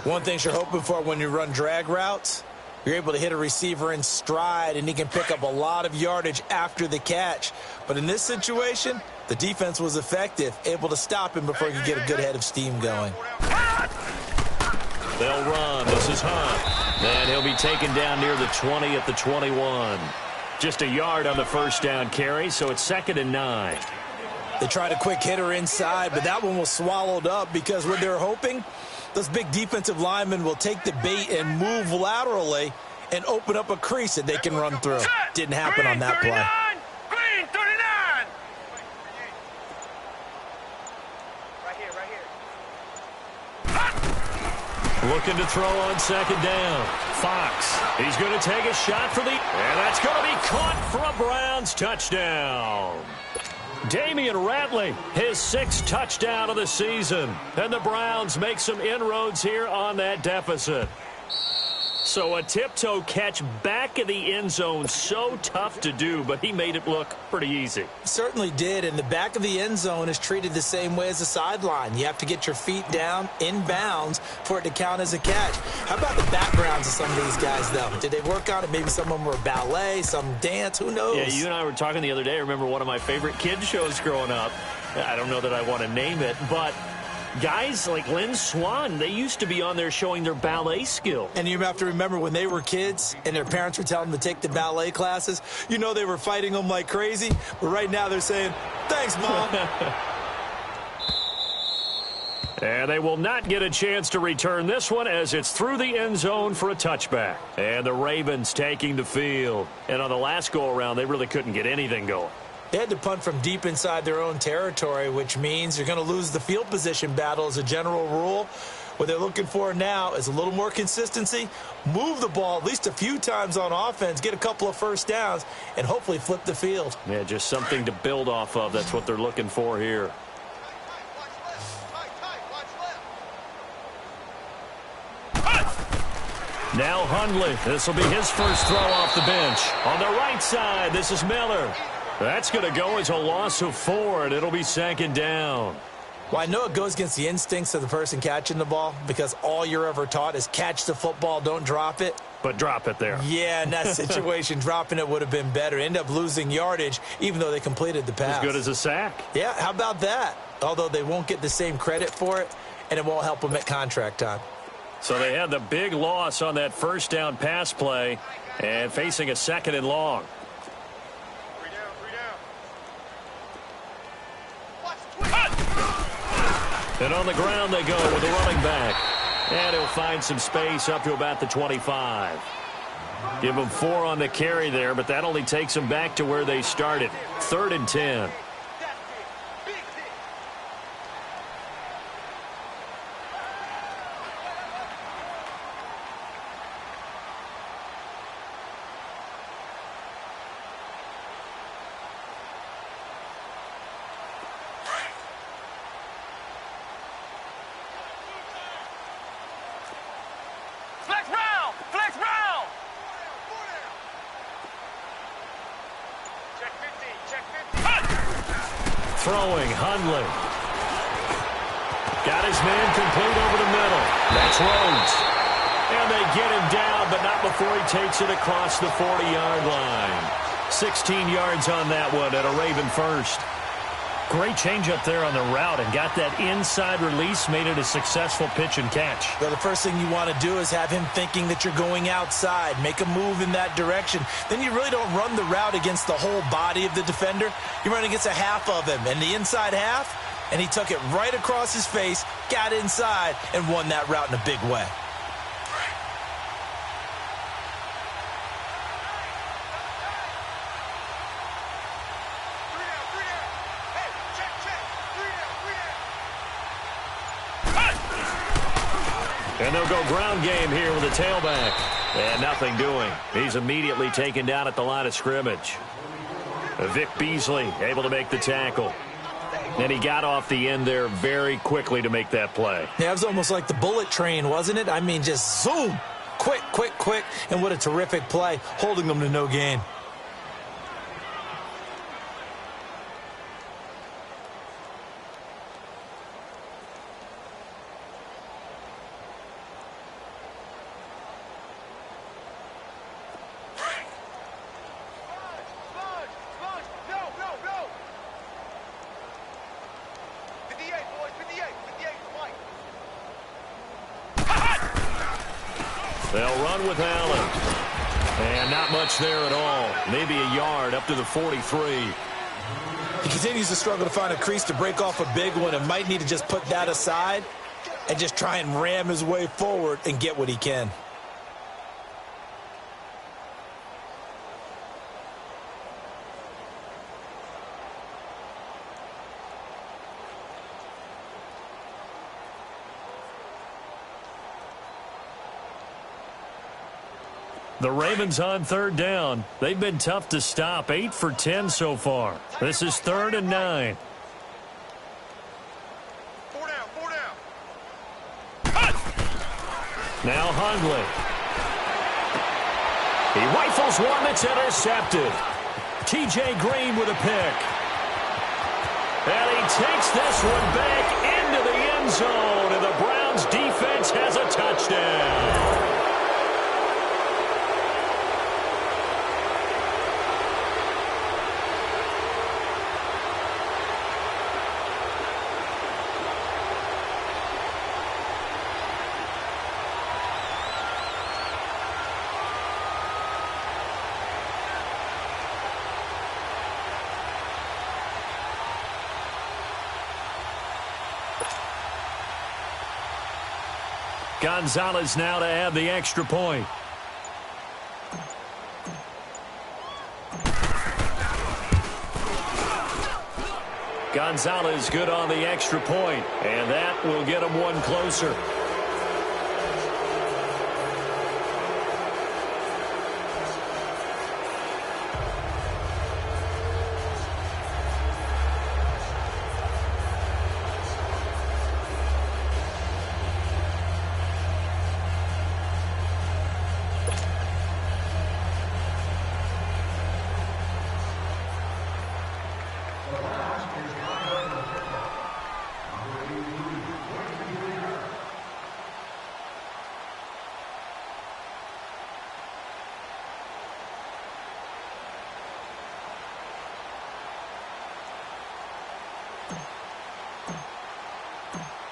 One thing you're hoping for when you run drag routes, you're able to hit a receiver in stride, and he can pick up a lot of yardage after the catch. But in this situation, the defense was effective, able to stop him before he could get a good head of steam going. They'll run. This is Hunt. And he'll be taken down near the 20 at the 21. Just a yard on the 1st down carry, so it's 2nd and 9. They tried a quick hitter inside, but that one was swallowed up because what they're hoping, those big defensive linemen will take the bait and move laterally and open up a crease that they can run through. Didn't happen on that play. Green 39. Right here. Looking to throw on 2nd down. Fox. He's going to take a shot for the... And that's going to be caught for a Browns touchdown. Damian Ratley, his 6th touchdown of the season. And the Browns make some inroads here on that deficit. So a tiptoe catch back in the end zone, so tough to do, but he made it look pretty easy. Certainly did, and the back of the end zone is treated the same way as the sideline. You have to get your feet down in bounds for it to count as a catch. How about the backgrounds of some of these guys, though? Did they work on it? Maybe some of them were ballet, some dance, who knows? Yeah, you and I were talking the other day. I remember one of my favorite kids shows growing up. I don't know that I want to name it, but guys like Lynn Swan, they used to be on there showing their ballet skill. And you have to remember when they were kids and their parents were telling them to take the ballet classes, you know they were fighting them like crazy. But right now they're saying, thanks, Mom. And they will not get a chance to return this one as it's through the end zone for a touchback. And the Ravens taking the field. And on the last go-around, they really couldn't get anything going. They had to punt from deep inside their own territory, which means you're going to lose the field position battle as a general rule. What they're looking for now is a little more consistency, move the ball at least a few times on offense, get a couple of 1st downs, and hopefully flip the field. Yeah, just something to build off of. That's what they're looking for here. Now Hundley. This will be his first throw off the bench. On the right side, this is Miller. That's going to go as a loss of 4, and it'll be 2nd down. Well, I know it goes against the instincts of the person catching the ball because all you're ever taught is catch the football, don't drop it. But drop it there. Yeah, in that situation, dropping it would have been better. End up losing yardage, even though they completed the pass. As good as a sack. Yeah, how about that? Although they won't get the same credit for it, and it won't help them at contract time. So they had the big loss on that 1st down pass play and facing a 2nd and long. And on the ground they go with the running back. And he'll find some space up to about the 25. Give them 4 on the carry there, but that only takes them back to where they started. 3rd and 10. Throwing, Hundley. Got his man complete over the middle. That's Rhodes. And they get him down, but not before he takes it across the 40-yard line. 16 yards on that one at a Raven first. Great change up there on the route and got that inside release, made it a successful pitch and catch. Well, the first thing you want to do is have him thinking that you're going outside, make a move in that direction. Then you really don't run the route against the whole body of the defender. You run against a half of him, and the inside half, and he took it right across his face, got inside, and won that route in a big way. And they'll go ground game here with a tailback. And nothing doing. He's immediately taken down at the line of scrimmage. Vic Beasley able to make the tackle. And he got off the end there very quickly to make that play. Yeah, it was almost like the bullet train, wasn't it? I mean, just zoom. Quick, quick, quick. And what a terrific play, holding them to no gain. They'll run with Allen. And not much there at all. Maybe a yard up to the 43. He continues to struggle to find a crease to break off a big one and might need to just put that aside and just try and ram his way forward and get what he can. The Ravens on third down. They've been tough to stop. 8 for 10 so far. This is 3rd and 9. 4 down, 4 down. Now Hundley. He rifles one that's intercepted. TJ Green with a pick. And he takes this one back into the end zone. And the Browns defense has a touchdown. Gonzalez now to add the extra point. Gonzalez good on the extra point, and that will get him one closer.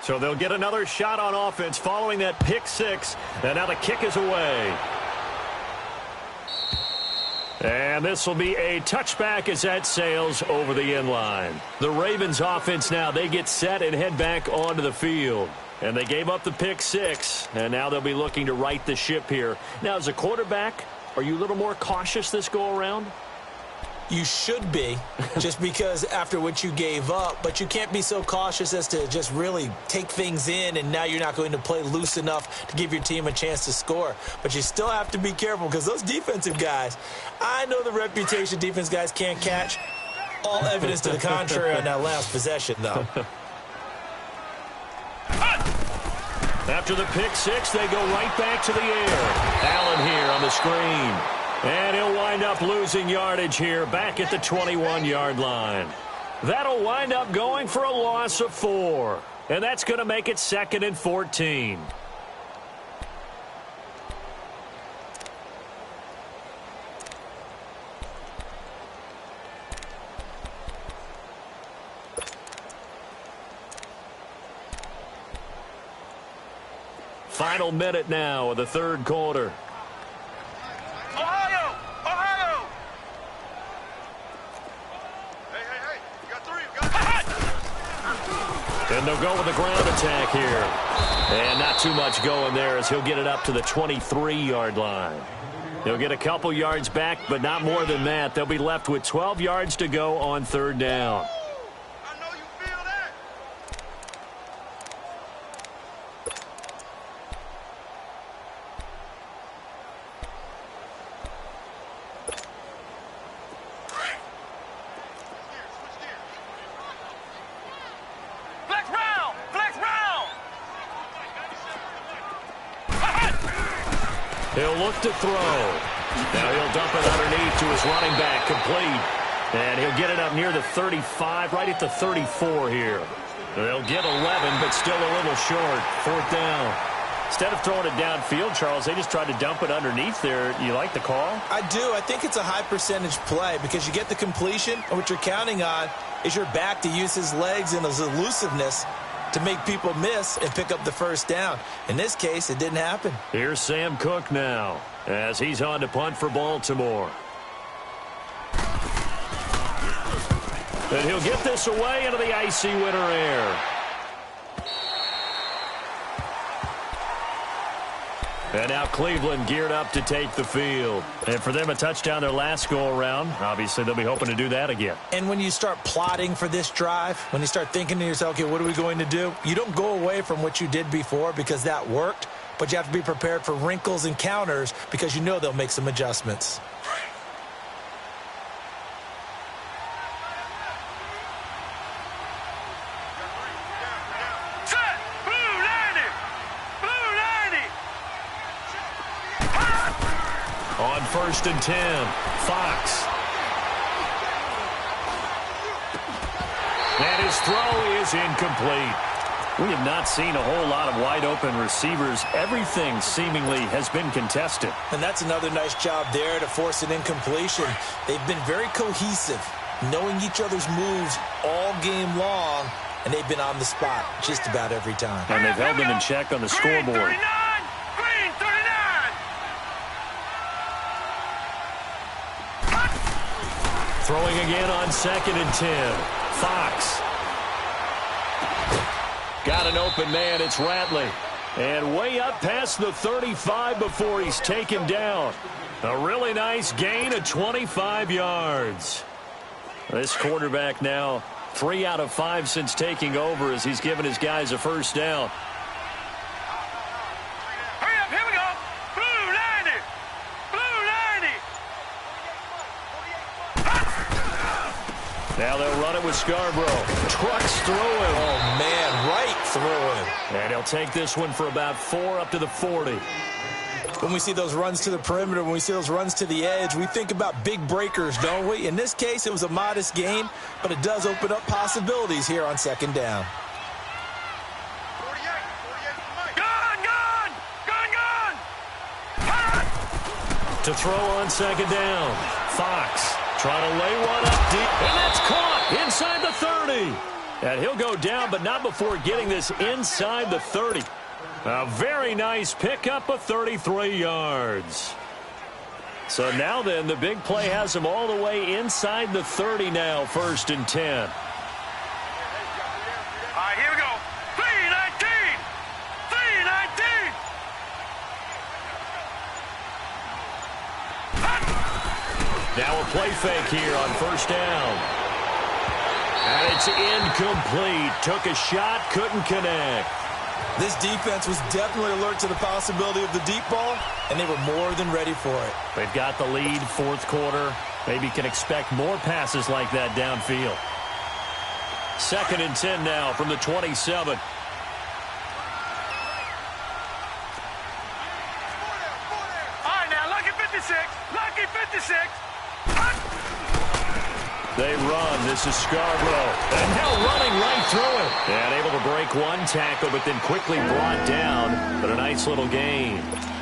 So they'll get another shot on offense following that pick six. And now the kick is away. And this will be a touchback as that sails over the end line. The Ravens offense now, they get set and head back onto the field. And they gave up the pick six. And now they'll be looking to right the ship here. Now, as a quarterback, are you a little more cautious this go around? You should be, just because after what you gave up, but you can't be so cautious as to just really take things in, and now you're not going to play loose enough to give your team a chance to score. But you still have to be careful, because those defensive guys, I know the reputation defense guys can't catch. All evidence to the contrary on that last possession, though. After the pick six, they go right back to the air. Allen here on the screen. And he'll wind up losing yardage here back at the 21-yard line. That'll wind up going for a loss of 4. And that's going to make it 2nd and 14. Final minute now of the third quarter. Ohio! Ohio! Hey. You got 3. You got And they'll go with the ground attack here. And not too much going there as he'll get it up to the 23-yard line. They'll get a couple yards back, but not more than that. They'll be left with 12 yards to go on third down. I know you feel that. Flex round! Flex round! He'll look to throw. Now he'll dump it underneath to his running back, complete. And he'll get it up near the 35, right at the 34 here. They'll get 11, but still a little short. 4th down. Instead of throwing it downfield, Charles, they just tried to dump it underneath there. You like the call? I do. I think it's a high percentage play because you get the completion, and what you're counting on is your back to use his legs and his elusiveness to make people miss and pick up the first down. In this case, it didn't happen. Here's Sam Cook now as he's on to punt for Baltimore. And he'll get this away into the icy winter air. And now Cleveland geared up to take the field. And for them, a touchdown their last go-around. Obviously, they'll be hoping to do that again. And when you start plotting for this drive, when you start thinking to yourself, okay, what are we going to do? You don't go away from what you did before because that worked, but you have to be prepared for wrinkles and counters because you know they'll make some adjustments. Set! Blue 90! Blue 90! On 1st and 10, Fox. And his throw is incomplete. We have not seen a whole lot of wide-open receivers. Everything seemingly has been contested. And that's another nice job there to force an incompletion. They've been very cohesive, knowing each other's moves all game long, and they've been on the spot just about every time. And they've held them in check on the Green scoreboard. 39! Green 39! Throwing again on 2nd and 10. Fox. Got an open man. It's Ratley. And way up past the 35 before he's taken down. A really nice gain of 25 yards. This quarterback now 3 out of 5 since taking over as he's given his guys a first down. Hurry up, here we go! Blue 90! Blue 90! Now they'll run it with Scarborough. Trucks through him. Oh, man, right through him. And he'll take this one for about 4 up to the 40. When we see those runs to the perimeter, when we see those runs to the edge, we think about big breakers, don't we? In this case, it was a modest gain, but it does open up possibilities here on 2nd down. 48! Gun! Gun! Gun! Gun! Hot! To throw on 2nd down. Fox trying to lay one up deep. And that's caught inside the 30. And he'll go down, but not before getting this inside the 30. A very nice pickup of 33 yards. So now then, the big play has him all the way inside the 30 now, 1st and 10. All right, here we go. 319! 319! Now a play fake here on 1st down. And it's incomplete. Took a shot, couldn't connect. This defense was definitely alert to the possibility of the deep ball, and they were more than ready for it. They've got the lead, 4th quarter. Maybe can expect more passes like that downfield. 2nd and 10 now from the 27. All right, now, lucky 56. Lucky 56. 6. They run. This is Scarborough. And now running right through it. And able to break one tackle, but then quickly brought down. But a nice little gain.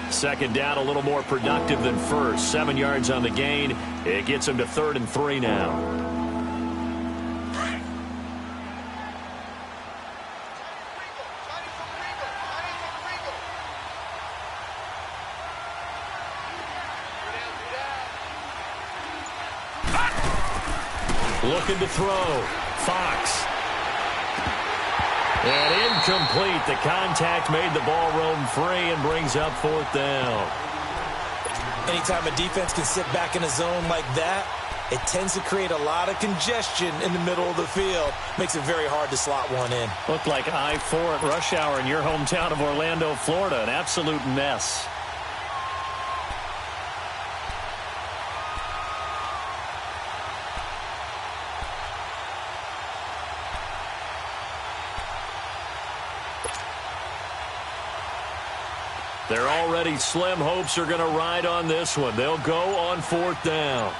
Second down, a little more productive than first. 7 yards on the gain. It gets him to 3rd and 3 now. Looking to throw. Fox. And incomplete. The contact made the ball roam free and brings up 4th down. Anytime a defense can sit back in a zone like that, it tends to create a lot of congestion in the middle of the field. Makes it very hard to slot one in. Looked like I-4 at rush hour in your hometown of Orlando, Florida. An absolute mess. Their already slim hopes are going to ride on this one. They'll go on 4th down.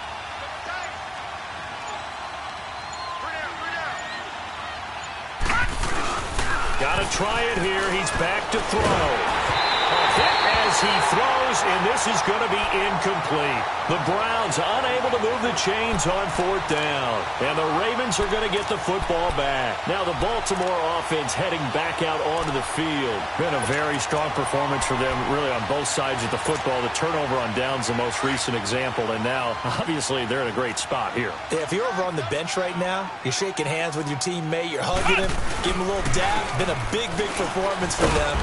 Got to try it here. He's back to throw. A hit as he throws, and this is going to be incomplete. The Browns unable to move the chains on 4th down. And the Ravens are going to get the football back. Now the Baltimore offense heading back out onto the field. Been a very strong performance for them, really, on both sides of the football. The turnover on downs, the most recent example. And now, obviously, they're in a great spot here. Yeah, if you're over on the bench right now, you're shaking hands with your teammate, you're hugging him, give him a little dab. Been a big, big performance for them.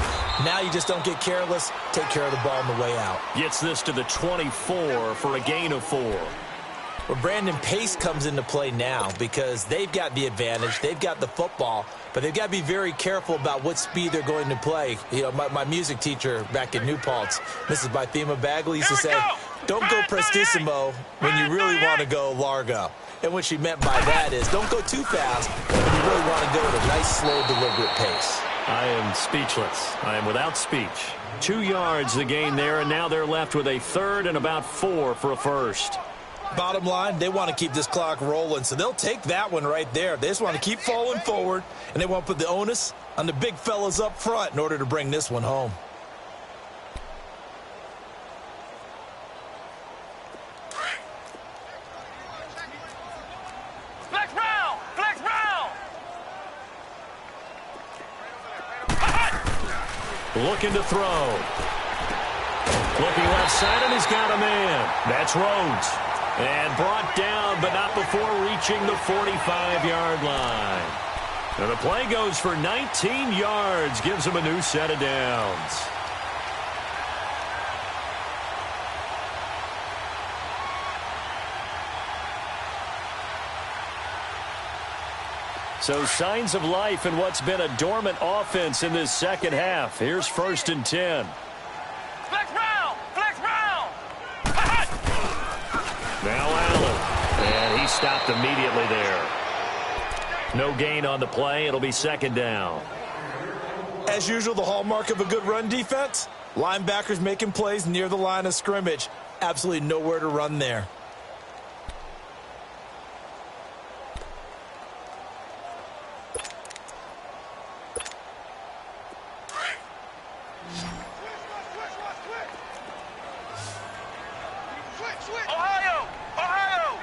Now you just don't get careless. Take care of the ball on the way out. Gets this to the 24 for a gain of 4. Well, Brandon, pace comes into play now because they've got the advantage. They've got the football, but they've got to be very careful about what speed they're going to play. You know, my music teacher back in New Paltz, Mrs. Bythema Bagley, used to say, don't go prestissimo when you really want to go largo. And what she meant by that is don't go too fast when you really want to go at a nice, slow, deliberate pace. I am speechless. I am without speech. 2 yards the gain there, and now they're left with a 3rd and about 4 for a first. Bottom line, they want to keep this clock rolling, so they'll take that one right there. They just want to keep falling forward, and they want to put the onus on the big fellas up front in order to bring this one home. Flex round! Flex round! Looking to throw. Looking left side, and he's got a man. That's Rhodes. And brought down, but not before reaching the 45-yard line. And the play goes for 19 yards. Gives him a new set of downs. So signs of life in what's been a dormant offense in this second half. Here's 1st and 10. Flex round! Flex round! Now Allen. And he stopped immediately there. No gain on the play. It'll be 2nd down. As usual, the hallmark of a good run defense, linebackers making plays near the line of scrimmage. Absolutely nowhere to run there. Ohio! Ohio!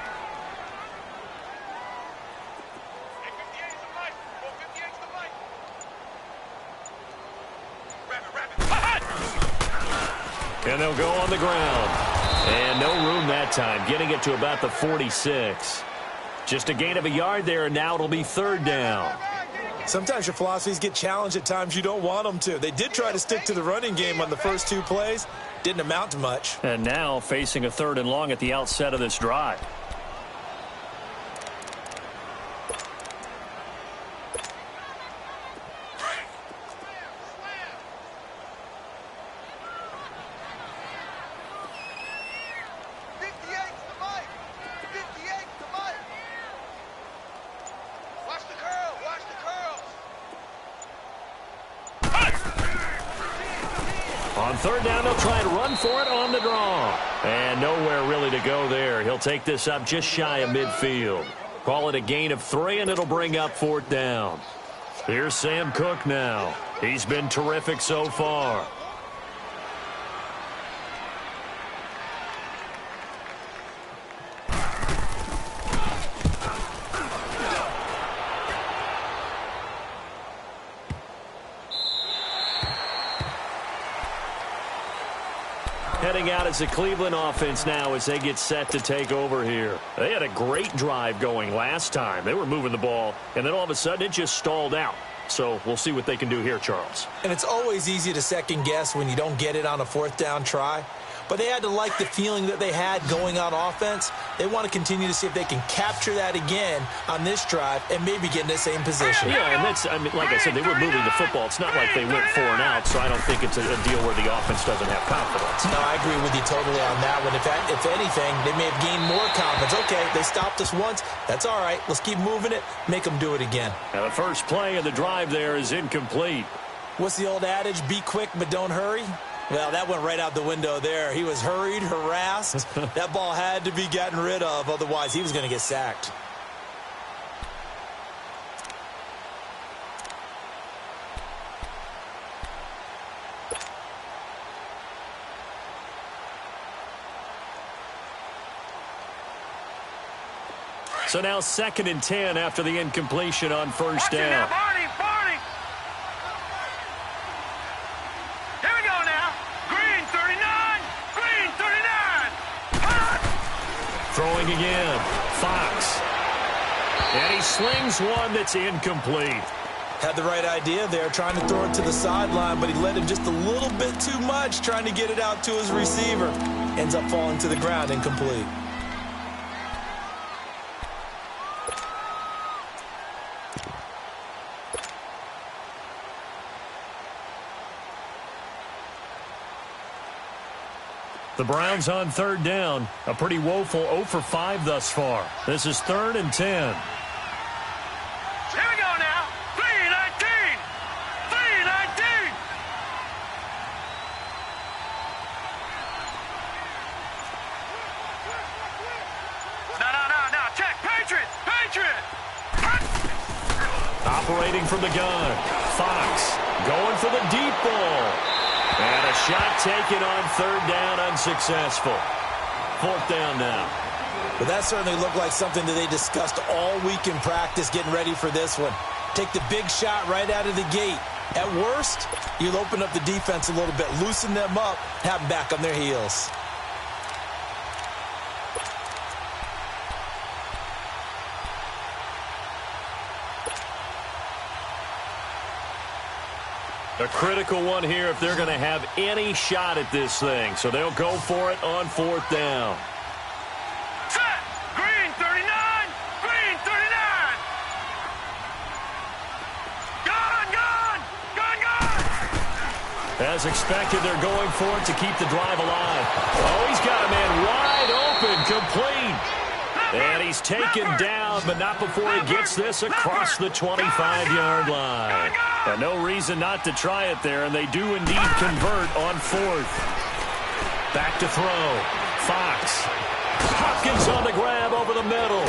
And they'll go on the ground. And no room that time, getting it to about the 46. Just a gain of a yard there, and now it'll be 3rd down. Sometimes your philosophies get challenged at times you don't want them to. They did try to stick to the running game on the first 2 plays. Didn't amount to much. And now facing a 3rd and long at the outset of this drive. On third down, they'll try and run for it on the draw. And nowhere really to go there. He'll take this up just shy of midfield. Call it a gain of 3, and it'll bring up fourth down. Here's Sam Cook now. He's been terrific so far. Heading out as the Cleveland offense now as they get set to take over here. They had a great drive going last time. They were moving the ball, and then all of a sudden it just stalled out. So we'll see what they can do here, Charles. And it's always easy to second guess when you don't get it on a fourth down try. But they had to like the feeling that they had going on offense. They want to continue to see if they can capture that again on this drive and maybe get in the same position. Yeah, and that's, I mean, like I said, they were moving the football. It's not like they went 4 and out, so I don't think it's a deal where the offense doesn't have confidence. No, I agree with you totally on that one. If anything, they may have gained more confidence. Okay, they stopped us once. That's all right. Let's keep moving it. Make them do it again. Now the first play of the drive there is incomplete. What's the old adage? Be quick, but don't hurry. Well, that went right out the window there. He was hurried, harassed. That ball had to be gotten rid of, otherwise he was going to get sacked. So now 2nd and 10 after the incompletion on first down. Throwing again, Fox. And he slings one that's incomplete. Had the right idea there, trying to throw it to the sideline, but he let him just a little bit too much, trying to get it out to his receiver. Ends up falling to the ground, incomplete. The Browns on third down. A pretty woeful 0 for 5 thus far. This is 3rd and 10. Here we go now. 3-19. 3-19. No. Check. Patriot. Operating from the gun. Fox going for the deep ball. And a shot taken on third down, unsuccessful. Fourth down now. But that certainly looked like something that they discussed all week in practice, getting ready for this one. Take the big shot right out of the gate. At worst, you'll open up the defense a little bit, loosen them up, have them back on their heels. A critical one here if they're going to have any shot at this thing. So they'll go for it on fourth down. Set. Green 39. Green 39. Gone. As expected, they're going for it to keep the drive alive. Oh, he's got a man wide open, complete. And he's taken down, but not before he gets this across the 25-yard line. And no reason not to try it there, and they do indeed convert on fourth. Back to throw. Fox. Hopkins on the grab over the middle.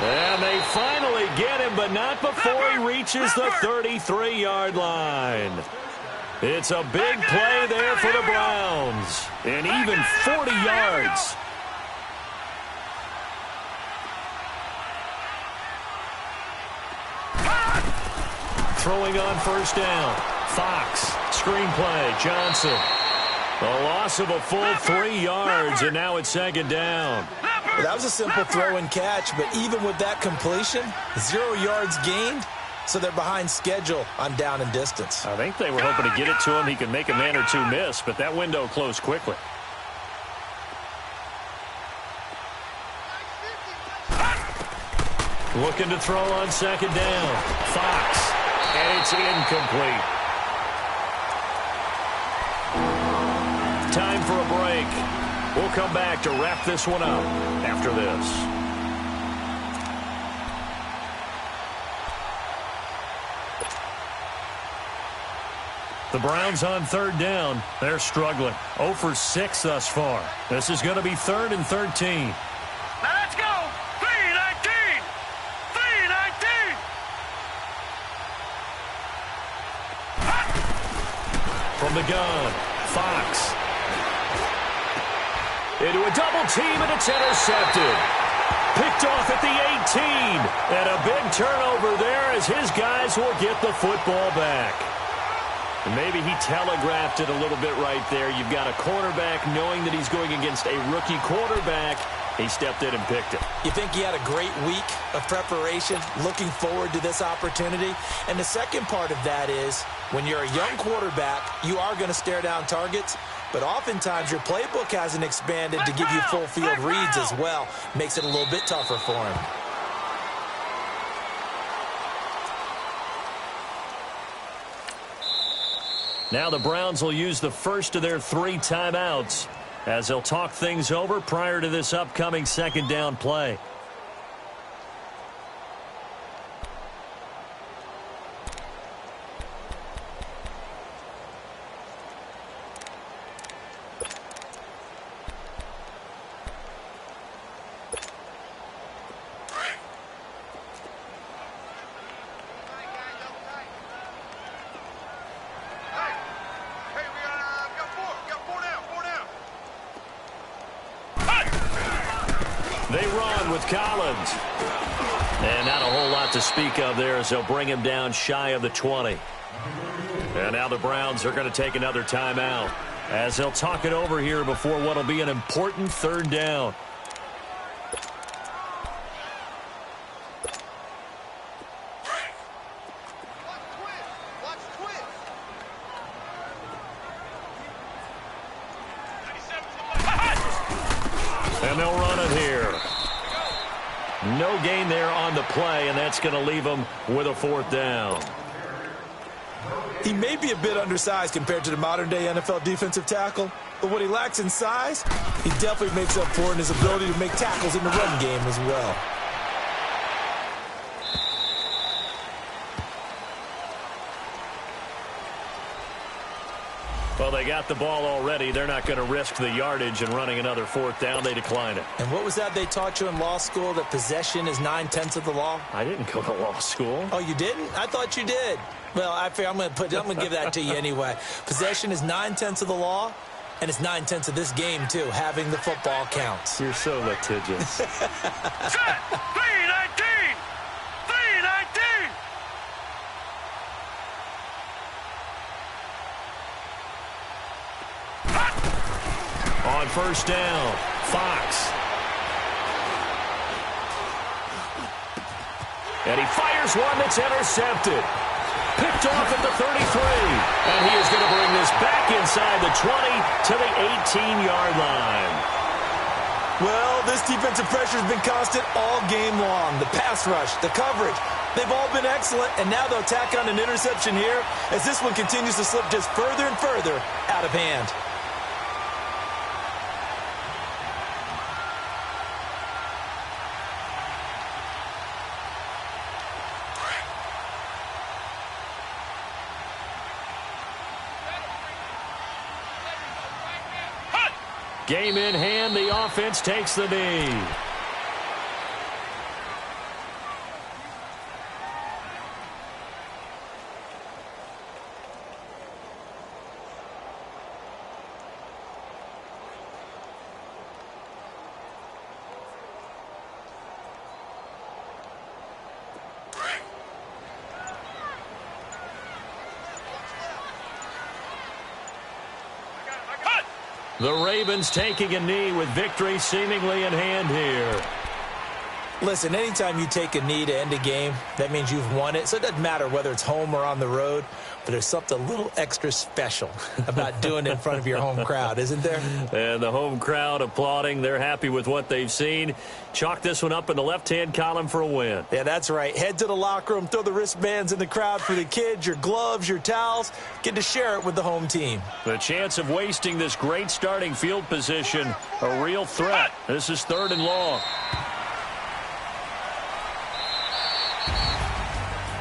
And they finally get him, but not before he reaches the 33-yard line. It's a big play there for the Browns. And even 40 yards. Throwing on first down. Fox. Screenplay. Johnson. A loss of a full 3 yards, and now it's second down. Well, that was a simple throw and catch, but even with that completion, 0 yards gained, so they're behind schedule on down and distance. I think they were hoping to get it to him. He could make a man or two miss, but that window closed quickly. Looking to throw on second down. Fox. And it's incomplete. Time for a break. We'll come back to wrap this one up after this. The Browns on third down. They're struggling. 0 for 6 thus far. This is going to be 3rd and 13. Now let's go. 3-19. 3-19. From the gun, Fox. Into a double team, and it's intercepted. Picked off at the 18. And a big turnover there as his guys will get the football back. And maybe he telegraphed it a little bit right there. You've got a quarterback knowing that he's going against a rookie quarterback. He stepped in and picked it. You think he had a great week of preparation, looking forward to this opportunity? And the second part of that is, when you're a young quarterback, you are going to stare down targets, but oftentimes your playbook hasn't expanded to give you full field reads as well. Makes it a little bit tougher for him. Now the Browns will use the first of their 3 timeouts as they'll talk things over prior to this upcoming second down play. They run with Collins. And not a whole lot to speak of there as they'll bring him down shy of the 20. And now the Browns are going to take another timeout as they'll talk it over here before what will be an important 3rd down. And they'll run it here. No gain there on the play, and that's going to leave them with a 4th down. He may be a bit undersized compared to the modern-day NFL defensive tackle, but what he lacks in size, he definitely makes up for in his ability to make tackles in the run game as well. Well, they got the ball already. They're not going to risk the yardage and running another 4th down. They decline it. And what was that they taught you in law school, that possession is 9/10 of the law? I didn't go to law school. Oh, you didn't? I thought you did. Well, I'm going to give that to you anyway. Possession is 9/10 of the law, and it's 9/10 of this game, too. Having the football counts. You're so litigious. Set. 3-19. 3-19. On 1st down, Fox. And he fires one that's intercepted. Picked off at the 33. And he is going to bring this back inside the 20 to the 18-yard line. Well, this defensive pressure has been constant all game long. The pass rush, the coverage, they've all been excellent, and now they'll tack on an interception here as this one continues to slip just further and further out of hand. Game in hand, the offense takes the knee. The Ravens taking a knee with victory seemingly in hand here. Listen, anytime you take a knee to end a game, that means you've won it. So it doesn't matter whether it's home or on the road, but there's something a little extra special about doing it in front of your home crowd, isn't there? And the home crowd applauding. They're happy with what they've seen. Chalk this one up in the left-hand column for a win. Yeah, that's right. Head to the locker room, throw the wristbands in the crowd for the kids, your gloves, your towels. Get to share it with the home team. The chance of wasting this great starting field position, a real threat. This is 3rd and long.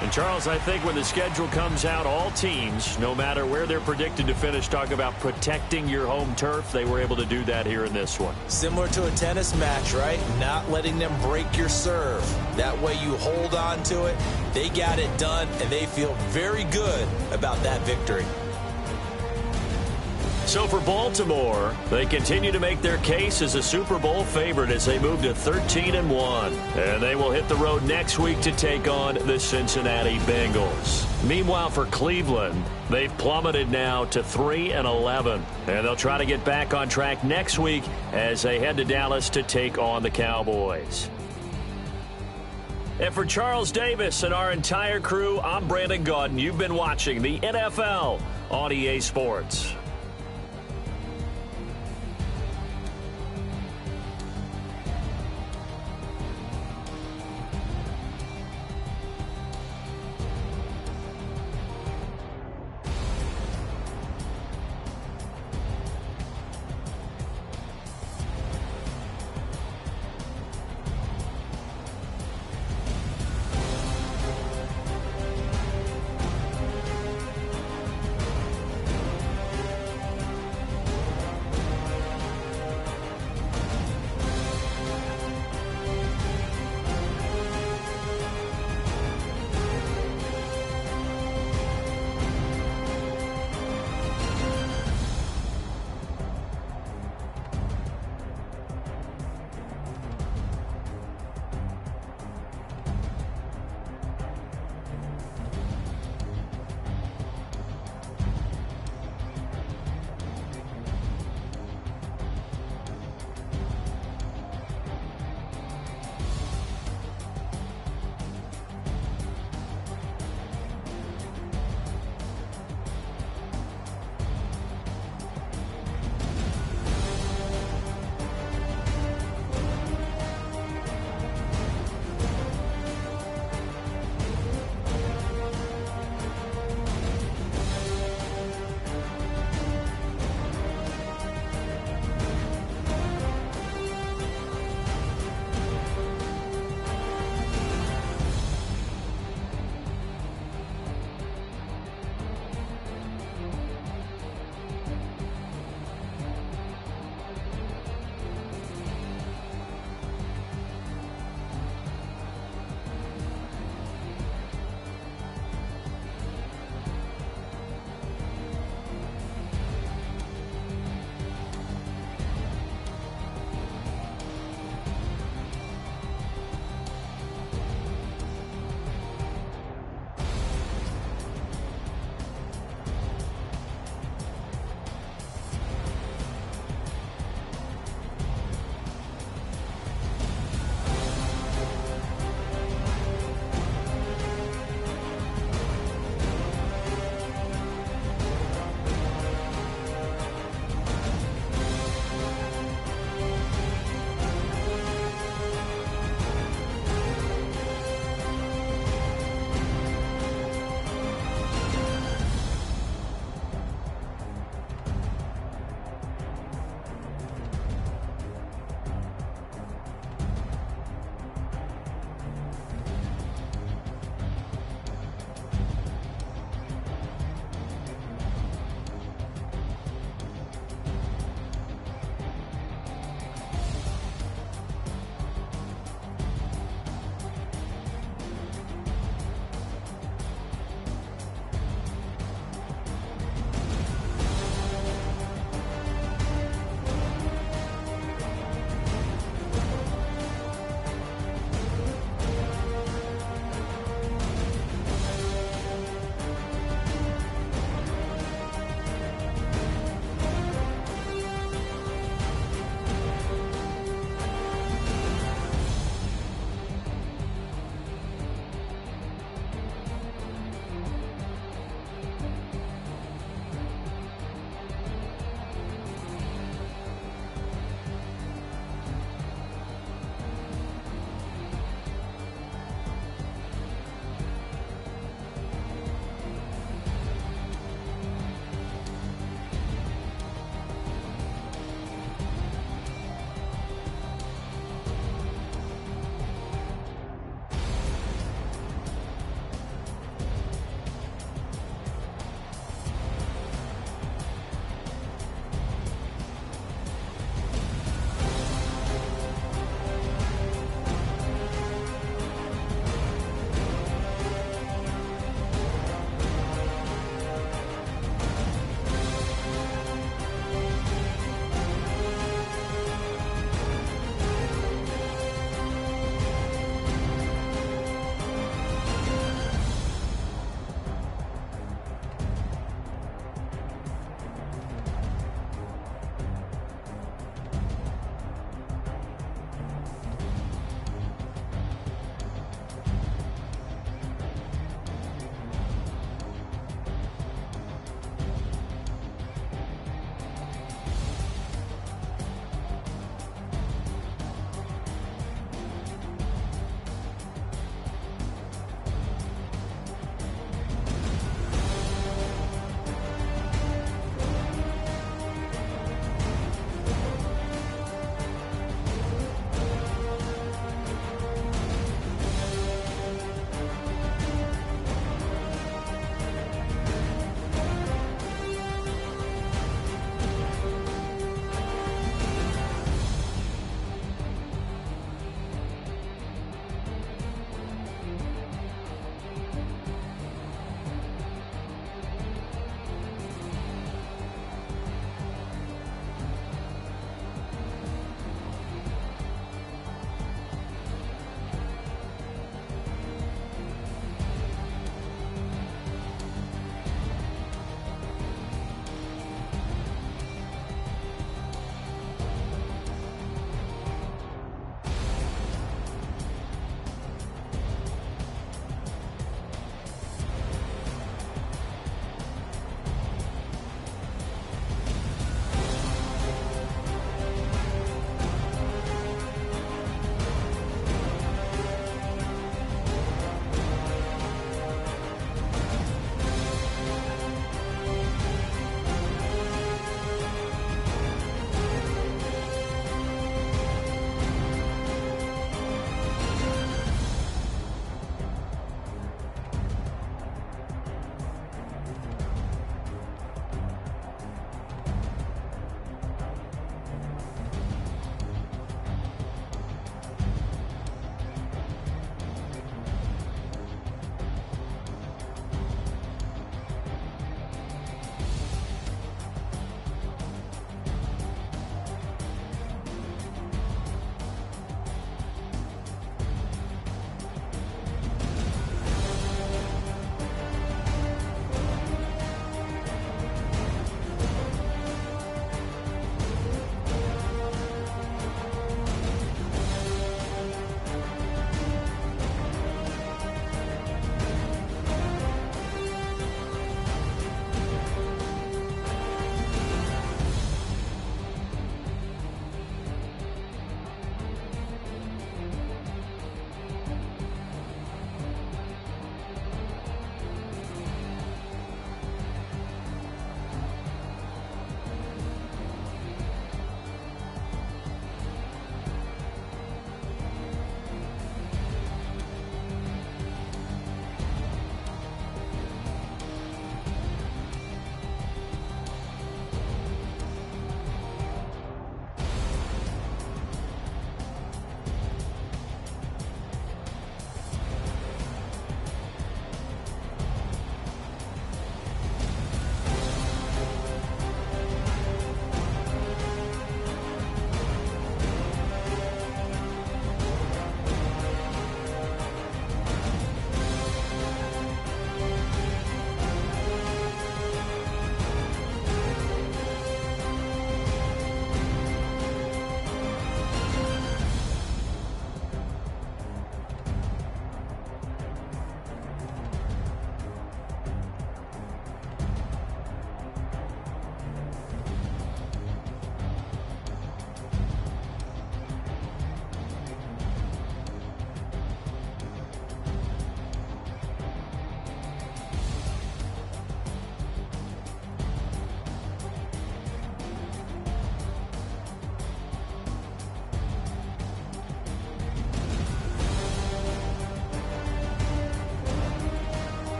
And, Charles, I think when the schedule comes out, all teams, no matter where they're predicted to finish, talk about protecting your home turf. They were able to do that here in this one. Similar to a tennis match, right? Not letting them break your serve. That way you hold on to it. They got it done, and they feel very good about that victory. So for Baltimore, they continue to make their case as a Super Bowl favorite as they move to 13-1. And they will hit the road next week to take on the Cincinnati Bengals. Meanwhile, for Cleveland, they've plummeted now to 3-11. And they'll try to get back on track next week as they head to Dallas to take on the Cowboys. And for Charles Davis and our entire crew, I'm Brandon Gaudin. You've been watching the NFL on EA Sports.